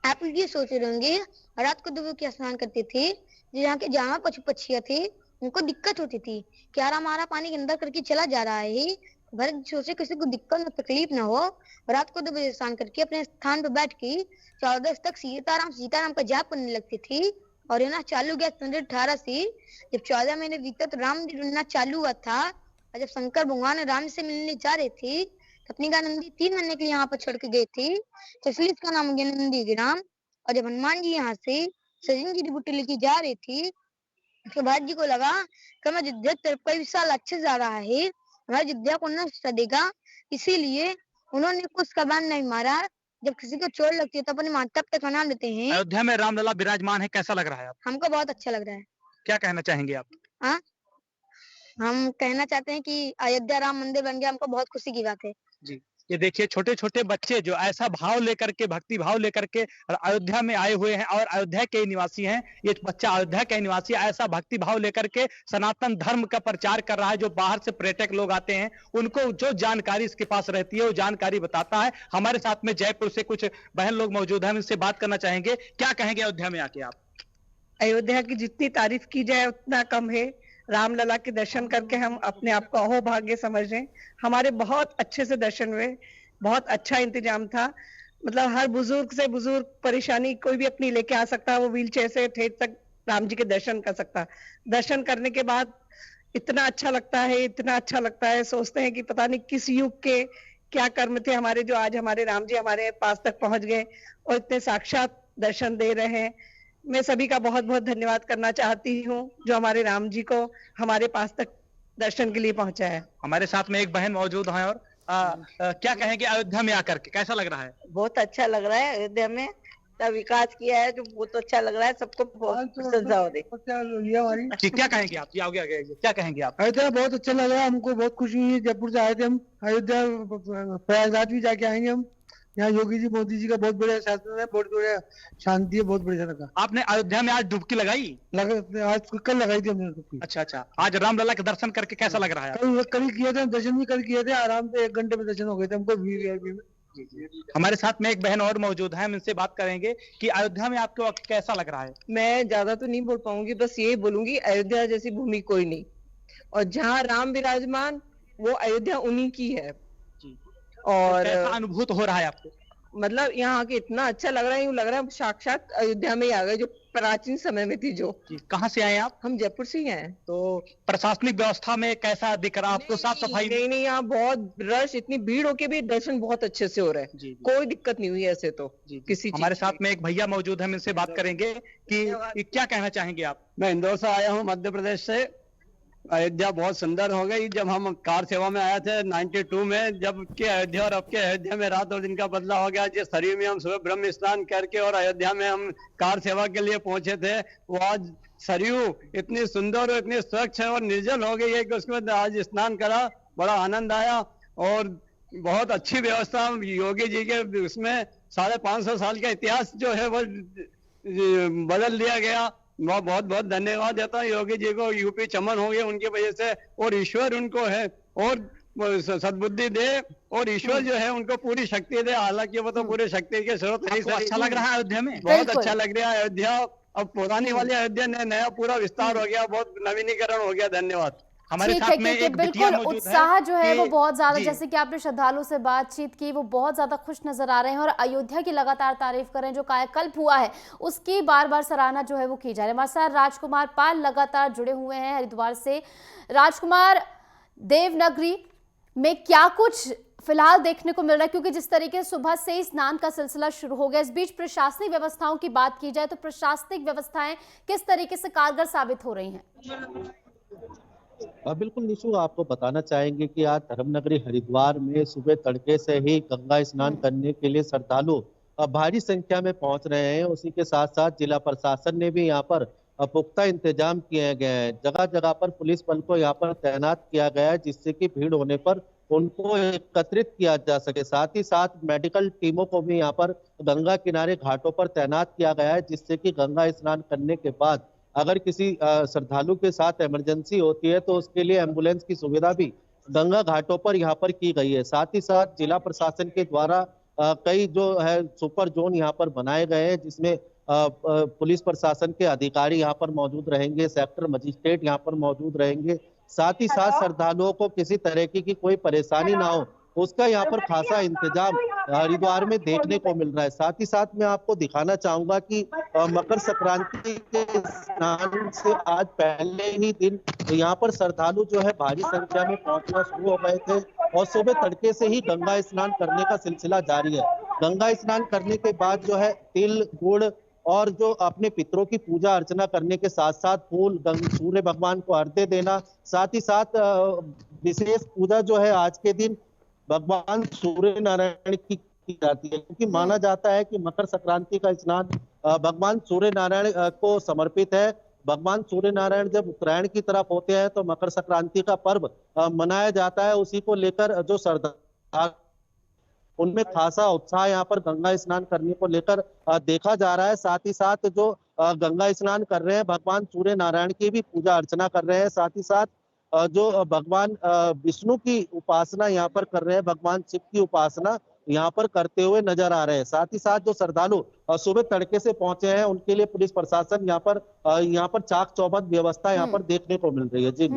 आप ये सोच रहे होंगे रात को 2 बजे क्या स्नान करती थी? यहाँ के जहाँ पशु पक्षियाँ थे उनको दिक्कत होती थी कि यार हमारा पानी के अंदर करके चला जा रहा है। भरत सोचे किसी को दिक्कत न तकलीफ ना हो, रात को 2 बजे स्नान करके अपने स्थान पर बैठ के 14 तक सीताराम का जाप करने लगती थी। और ये ना चालू गया 18 से जब 14 महीने बीते तो राम जी ढूंढना चालू हुआ था। और जब शंकर भगवान राम से मिलने जा रहे थे तो अपनी गाय नंदी 3 महीने के लिए यहाँ पर छोड़ के गए थे, तो इसलिए इसका नाम हो गया नंदीग्राम। और जब हनुमान जी यहाँ से सजन जी की बूटी लेके जा रही थी तो भरत जी को लगा कि मैं अयोध्या तरफ का विशाल अच्छे जा रहा है, हमारी अयोध्या को नष्ट देगा, इसीलिए उन्होंने कुछ का बाण नहीं मारा। जब किसी को चोट लगती है तो अपने माता पिता का नाम लेते हैं। अयोध्या में रामलला विराजमान है, कैसा लग रहा है आपको? हमको बहुत अच्छा लग रहा है। क्या कहना चाहेंगे आप? हाँ, हम कहना चाहते हैं कि अयोध्या राम मंदिर बन गया, हमको बहुत खुशी की बात है। जी, ये देखिए छोटे छोटे बच्चे जो ऐसा भाव लेकर के, भक्ति भाव लेकर के अयोध्या में आए हुए हैं और अयोध्या के निवासी हैं। ये बच्चा अयोध्या के निवासी ऐसा भक्ति भाव लेकर के सनातन धर्म का प्रचार कर रहा है। जो बाहर से पर्यटक लोग आते हैं उनको जो जानकारी इसके पास रहती है वो जानकारी बताता है। हमारे साथ में जयपुर से कुछ बहन लोग मौजूद हैं, उनसे बात करना चाहेंगे। क्या कहेंगे अयोध्या में आके आप? अयोध्या की जितनी तारीफ की जाए उतना कम है। रामलला के दर्शन करके हम अपने आप को अहोभाग्य समझ रहे हैं। हमारे बहुत अच्छे से दर्शन हुए, बहुत अच्छा इंतजाम था। मतलब हर बुजुर्ग से बुजुर्ग परेशानी कोई भी अपनी लेके आ सकता है, वो व्हीलचेयर से ठेठ तक राम जी के दर्शन कर सकता है। दर्शन करने के बाद इतना अच्छा लगता है, इतना अच्छा लगता है, सोचते हैं कि पता नहीं किस युग के क्या कर्म थे हमारे, जो आज हमारे राम जी हमारे पास तक पहुंच गए और इतने साक्षात दर्शन दे रहे हैं। मैं सभी का बहुत बहुत धन्यवाद करना चाहती हूँ जो हमारे राम जी को हमारे पास तक दर्शन के लिए पहुंचा है। हमारे साथ में एक बहन मौजूद है और क्या कहेंगे अयोध्या में आकर के कैसा लग रहा है? बहुत अच्छा लग रहा है। अयोध्या में इतना विकास किया है जो बहुत अच्छा लग रहा है, सबको बहुत प्रशंसा हो रही। जी, क्या कहेंगे आप? आगे क्या कहेंगे आप? अयोध्या बहुत अच्छा लग रहा है, हमको बहुत खुशी हुई है। जयपुर से आए थे हम, अयोध्या प्रयागराज भी जाके आएंगे हम। यहाँ योगी जी मोदी जी का बहुत बढ़िया शासन है, बहुत बढ़िया शांति है, बहुत बढ़िया लगा। आपने अयोध्या में आज डुबकी लगाई? आज कल लगाई थी हमने डुबकी। अच्छा, आज रामलला के दर्शन करके कैसा लग रहा है? कल किए थे दर्शन, भी कल किए थे, आराम से 1 घंटे में दर्शन हो गए थे हमको वीआईपी में। हमारे साथ में एक बहन और मौजूद है, हम इनसे बात करेंगे कि अयोध्या में आपको कैसा लग रहा है? मैं ज्यादा तो नहीं बोल पाऊंगी, बस ये बोलूंगी अयोध्या जैसी भूमि कोई नहीं, और जहाँ राम विराजमान वो अयोध्या उन्हीं की है। और कैसा अनुभूत हो रहा है आपको? मतलब यहाँ आके इतना अच्छा लग रहा है, यूँ लग रहा है साक्षात अयोध्या में ही आ गए, जो प्राचीन समय में थी। जो कहाँ से आए आप? हम जयपुर से ही आए। तो प्रशासनिक व्यवस्था में कैसा दिख रहा आपको? साफ सफाई? नहीं, यहाँ बहुत रश, इतनी भीड़ होके भी दर्शन बहुत अच्छे से हो रहे हैं। कोई दिक्कत नहीं हुई ऐसे तो किसी। हमारे साथ में एक भैया मौजूद है, हम इनसे बात करेंगे कि क्या कहना चाहेंगे आप? मैं इंदौर से आया हूँ, मध्य प्रदेश से। अयोध्या बहुत सुंदर हो गई। जब हम कार सेवा में आए थे 92 में, जब के अयोध्या और अब के अयोध्या में रात और दिन का बदलाव हो गया। जिस सरयू में हम सुबह ब्रह्म स्नान करके और अयोध्या में हम कार सेवा के लिए पहुंचे थे, वो आज सरयू इतनी सुंदर और इतनी स्वच्छ और निर्जल हो गई है कि उसमें आज स्नान करा, बड़ा आनंद आया। और बहुत अच्छी व्यवस्था योगी जी के उसमें 550 साल का इतिहास जो है वो बदल दिया गया। मैं बहुत बहुत धन्यवाद देता हूँ योगी जी को। यूपी चमन हो गए उनकी वजह से, और ईश्वर उनको है और सद्बुद्धि दे, और ईश्वर जो है उनको पूरी शक्ति दे। हालांकि वो तो पूरी शक्ति के स्रोत नहीं। अच्छा लग रहा है अयोध्या में? बहुत अच्छा लग रहा है अयोध्या। अब पुरानी वाली अयोध्या ने नया पूरा विस्तार हो गया, बहुत नवीनीकरण हो गया। धन्यवाद। हमारे साथ में एक बिल्कुल उत्साह जो है वो बहुत ज्यादा, जैसे कि आपने श्रद्धालु से बातचीत की, वो बहुत ज्यादा खुश नजर आ रहे हैं और अयोध्या की लगातार तारीफ कर रहे हैं। जो कायाकल्प हुआ है उसकी बार बार सराहना जो है वो की जा रही है। हमारे साथ राजकुमार पाल लगातार जुड़े हुए हैं हरिद्वार से। राजकुमार, देवनगरी में क्या कुछ फिलहाल देखने को मिल रहा है, क्योंकि जिस तरीके से सुबह से ही स्नान का सिलसिला शुरू हो गया, इस बीच प्रशासनिक व्यवस्थाओं की बात की जाए तो प्रशासनिक व्यवस्थाएं किस तरीके से कारगर साबित हो रही हैं? बिल्कुल निशु, आपको बताना चाहेंगे कि आज धर्मनगरी हरिद्वार में सुबह तड़के से ही गंगा स्नान करने के लिए श्रद्धालु भारी संख्या में पहुंच रहे हैं। उसी के साथ साथ जिला प्रशासन ने भी यहाँ पर पुख्ता इंतजाम किए गए हैं। जगह जगह पर पुलिस बल को यहाँ पर तैनात किया गया है, जिससे कि भीड़ होने पर उनको एकत्रित किया जा सके। साथ ही साथ मेडिकल टीमों को भी यहाँ पर गंगा किनारे घाटों पर तैनात किया गया है, जिससे कि गंगा स्नान करने के बाद अगर किसी श्रद्धालु के साथ इमरजेंसी होती है तो उसके लिए एम्बुलेंस की सुविधा भी गंगा घाटों पर यहाँ पर की गई है। साथ ही साथ जिला प्रशासन के द्वारा कई जो है सुपर जोन यहाँ पर बनाए गए हैं, जिसमें पुलिस प्रशासन के अधिकारी यहाँ पर मौजूद रहेंगे, सेक्टर मजिस्ट्रेट यहाँ पर मौजूद रहेंगे। साथ ही साथ श्रद्धालुओं को किसी तरह की कोई परेशानी ना हो, उसका यहाँ पर खासा इंतजाम हरिद्वार में देखने को मिल रहा है। साथ ही साथ मैं आपको दिखाना चाहूंगा कि मकर संक्रांति के स्नान से आज पहले ही दिन यहाँ पर श्रद्धालु जो है भारी संख्या में पहुंचना शुरू हो गए थे और सुबह तड़के से ही गंगा स्नान करने का सिलसिला जारी है। गंगा स्नान करने के बाद जो है तिल, गुड़ और जो अपने पितरों की पूजा अर्चना करने के साथ साथ फूल सूर्य भगवान को अर्घ्य देना, साथ ही साथ विशेष पूजा जो है आज के दिन भगवान सूर्य नारायण की जाती है, क्योंकि माना जाता है कि मकर संक्रांति का स्नान भगवान सूर्य नारायण को समर्पित है। भगवान सूर्य नारायण जब उत्तरायण की तरफ होते हैं तो मकर संक्रांति का पर्व मनाया जाता है। उसी को लेकर जो श्रद्धालु उनमें खासा उत्साह यहाँ पर गंगा स्नान करने को लेकर देखा जा रहा है। साथ ही साथ जो गंगा स्नान कर रहे हैं भगवान सूर्य नारायण की भी पूजा अर्चना कर रहे हैं। साथ ही साथ जो भगवान विष्णु की उपासना यहाँ पर कर रहे हैं, भगवान शिव की उपासना यहाँ पर करते हुए नजर आ रहे हैं। साथ ही साथ जो श्रद्धालु सुबह तड़के से पहुंचे हैं उनके लिए पुलिस प्रशासन यहाँ पर चाक चौबंद व्यवस्था यहाँ पर देखने को मिल रही है। जी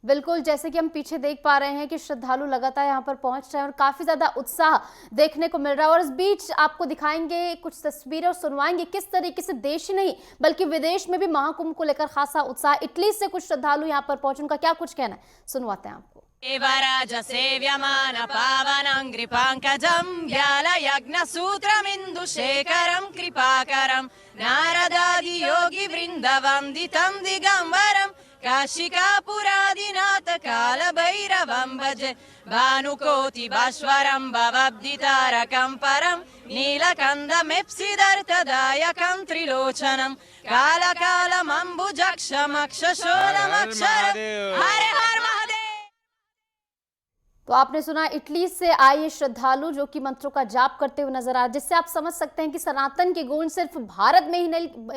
बिल्कुल, जैसे कि हम पीछे देख पा रहे हैं कि श्रद्धालु लगातार यहाँ पर पहुंच रहे हैं और काफी ज्यादा उत्साह देखने को मिल रहा है। और इस बीच आपको दिखाएंगे कुछ तस्वीरें और सुनवाएंगे किस तरीके से देश ही नहीं बल्कि विदेश में भी महाकुंभ को लेकर खासा उत्साह। इटली से कुछ श्रद्धालु यहाँ पर पहुंचे, उनका क्या कुछ कहना है सुनवाते हैं आपको। देवराज सेव्यमान पावनं कृपांकजं व्यालयज्ञसूत्रमिन्दुशेखरं कृपाकरं नारदादि योगी वृन्दवन्दितं दिगंबरं काशिकापुरादिनाथ कालभैरवं भजे भानुकोटि भास्वरं भवब्धितारकं परं नीलकण्ठमेप्सिदर्थदायकं त्रिलोचनं कालकालमम्बुजक्षमक्षशूलमक्षरं हर हर महादेव। तो आपने सुना इटली से आए श्रद्धालु जो कि मंत्रों का जाप करते हुए नजर आ रहे, जिससे आप समझ सकते हैं कि सनातन की गूंज सिर्फ भारत में ही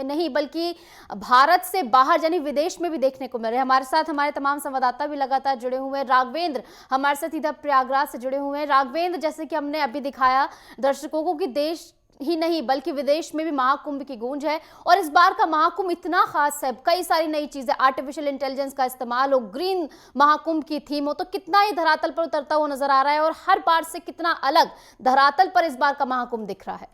नहीं बल्कि भारत से बाहर यानी विदेश में भी देखने को मिल रहे हैं। हमारे साथ हमारे तमाम संवाददाता भी लगातार जुड़े हुए हैं। राघवेंद्र हमारे साथ इधर प्रयागराज से जुड़े हुए हैं। राघवेंद्र, जैसे कि हमने अभी दिखाया दर्शकों को कि देश ही नहीं बल्कि विदेश में भी महाकुंभ की गूंज है और इस बार का महाकुंभ इतना खास है, कई सारी नई चीजें, आर्टिफिशियल इंटेलिजेंस का इस्तेमाल हो, ग्रीन महाकुंभ की थीम हो, तो कितना ही धरातल पर उतरता हुआ नजर आ रहा है और हर बार से कितना अलग धरातल पर इस बार का महाकुंभ दिख रहा है।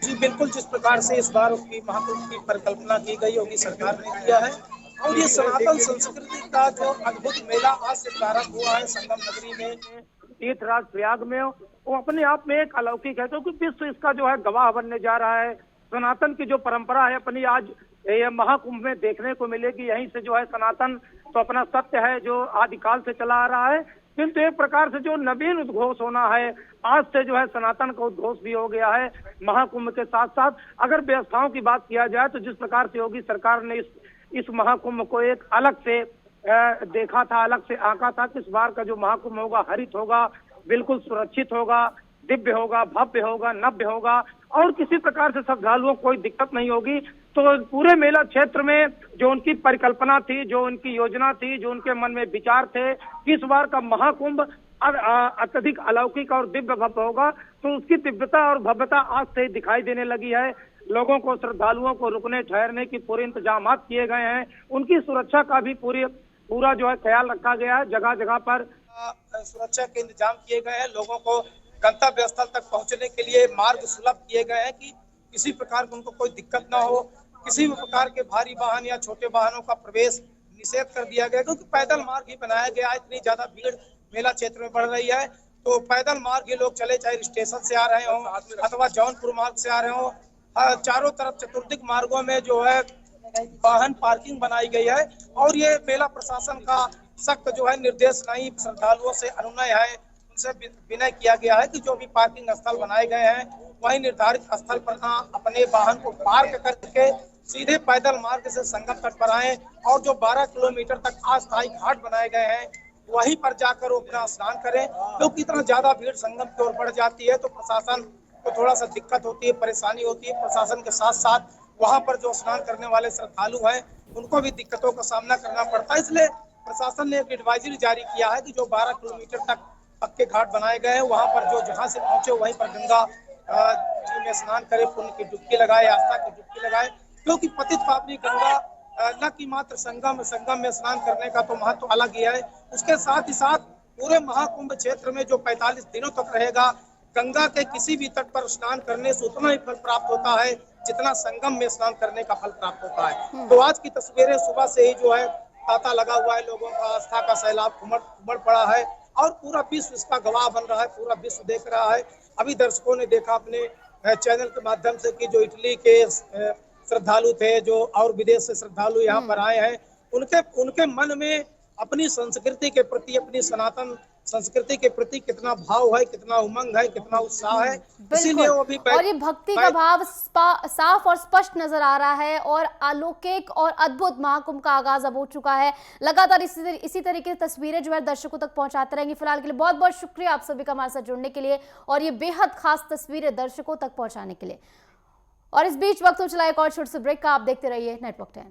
जी बिल्कुल, जिस प्रकार से इस बार की महाकुंभ की परिकल्पना की गई होगी सरकार ने किया है और ये सनातन संस्कृति का जो अद्भुत मेला आज से प्रारंभ हुआ है संगम नगरी में, तीर्थराज प्रयाग में, वो अपने आप में एक अलौकिक है क्योंकि विश्व इसका जो है गवाह बनने जा रहा है। सनातन की जो परंपरा है अपनी आज ये महाकुंभ में देखने को मिलेगी। यहीं से जो है सनातन तो अपना सत्य है जो आदिकाल से चला आ रहा है, किंतु एक प्रकार से जो नवीन उद्घोष होना है आज से जो है सनातन का उद्घोष भी हो गया है महाकुंभ के साथ साथ। अगर व्यवस्थाओं की बात किया जाए तो जिस प्रकार से योगी सरकार ने इस महाकुंभ को एक अलग से देखा था, अलग से आंका था कि इस बार का जो महाकुंभ होगा हरित होगा, बिल्कुल सुरक्षित होगा, दिव्य होगा, भव्य होगा, नव्य होगा और किसी प्रकार से श्रद्धालुओं को कोई दिक्कत नहीं होगी। तो पूरे मेला क्षेत्र में जो उनकी परिकल्पना थी, जो उनकी योजना थी, जो उनके मन में विचार थे कि इस बार का महाकुंभ अत्यधिक अलौकिक और दिव्य भव्य होगा, तो उसकी दिव्यता और भव्यता आज से दिखाई देने लगी है। लोगों को, श्रद्धालुओं को रुकने ठहरने की पूरे इंतजाम किए गए हैं, उनकी सुरक्षा का भी पूरा जो है ख्याल रखा गया है। जगह जगह पर सुरक्षा के इंतजाम किए गए हैं। लोगों को गंतव्य स्थल तक पहुंचने के लिए मार्ग सुलभ किए गए हैं कि किसी प्रकार की उनको कोई दिक्कत ना हो। किसी भी प्रकार के भारी वाहन या छोटे वाहनों का प्रवेश निषेध कर दिया गया क्योंकि पैदल मार्ग ही बनाया गया है। इतनी ज्यादा भीड़ मेला क्षेत्र में बढ़ रही है तो पैदल मार्ग ही लोग चले, चाहे स्टेशन से आ रहे हो अथवा जौनपुर मार्ग से आ रहे हो। चारों तरफ चतुर्दिक मार्गों में जो है वाहन पार्किंग बनाई गई है और ये मेला प्रशासन का सख्त जो है निर्देश नहीं, श्रद्धालुओं से अनुनय है, उनसे विनय किया गया है कि जो भी पार्किंग स्थल बनाए गए हैं वही निर्धारित स्थल पर अपने वाहन को पार्क करके सीधे पैदल मार्ग से संगम तट पर आए और जो 12 किलोमीटर तक अस्थायी घाट बनाए गए हैं वहीं पर जाकर वो अपना स्नान करें। क्योंकि इतना ज्यादा भीड़ संगम की ओर बढ़ जाती है तो प्रशासन को थोड़ा सा दिक्कत होती है, परेशानी होती है। प्रशासन के साथ साथ वहां पर जो स्नान करने वाले श्रद्धालु हैं उनको भी दिक्कतों का सामना करना पड़ता है। इसलिए प्रशासन ने एक एडवाइजरी जारी किया है कि जो 12 किलोमीटर तक पक्के घाट बनाए गए हैं वहां पर जो जहां से पहुंचे वहीं पर गंगा जी में स्नान करे, पुण्य की डुबकी लगाए, आस्था की डुबकी लगाए, क्योंकि पतित पावनी गंगा न कि मात्र संगम में स्नान करने का तो महत्व अलग ही है, उसके साथ ही साथ पूरे महाकुंभ क्षेत्र में जो 45 दिनों तक रहेगा, गंगा के किसी भी तट पर स्नान करने से उतना ही फल प्राप्त होता है जितना संगम में स्नान करने का फल प्राप्त होता है। तो आज की तस्वीरें सुबह से ही जो है तांता लगा हुआ है, लोगों का आस्था का सैलाब उमड़ पड़ा है और पूरा विश्व इसका गवाह बन रहा है, पूरा विश्व देख रहा है। अभी दर्शकों ने देखा अपने चैनल के माध्यम से कि जो इटली के श्रद्धालु थे जो और विदेश से श्रद्धालु यहाँ पर आए हैं, उनके मन में अपनी संस्कृति के प्रति, अपनी सनातन संस्कृति के प्रति कितना भाव है, कितना उमंग है, कितना उत्साह है, इसीलिए वो भी और ये भक्ति का भाव साफ और स्पष्ट नजर आ रहा है और अलौकिक और अद्भुत महाकुंभ का आगाज अब हो चुका है। लगातार इसी तरीके से तस्वीरें जो है दर्शकों तक पहुंचाते रहेंगे। फिलहाल के लिए बहुत बहुत शुक्रिया आप सभी का हमारे साथ जुड़ने के लिए और ये बेहद खास तस्वीरें दर्शकों तक पहुंचाने के लिए। और इस बीच वक्त हो चला एक और छोटे से ब्रेक का, आप देखते रहिए नेटवर्क 10।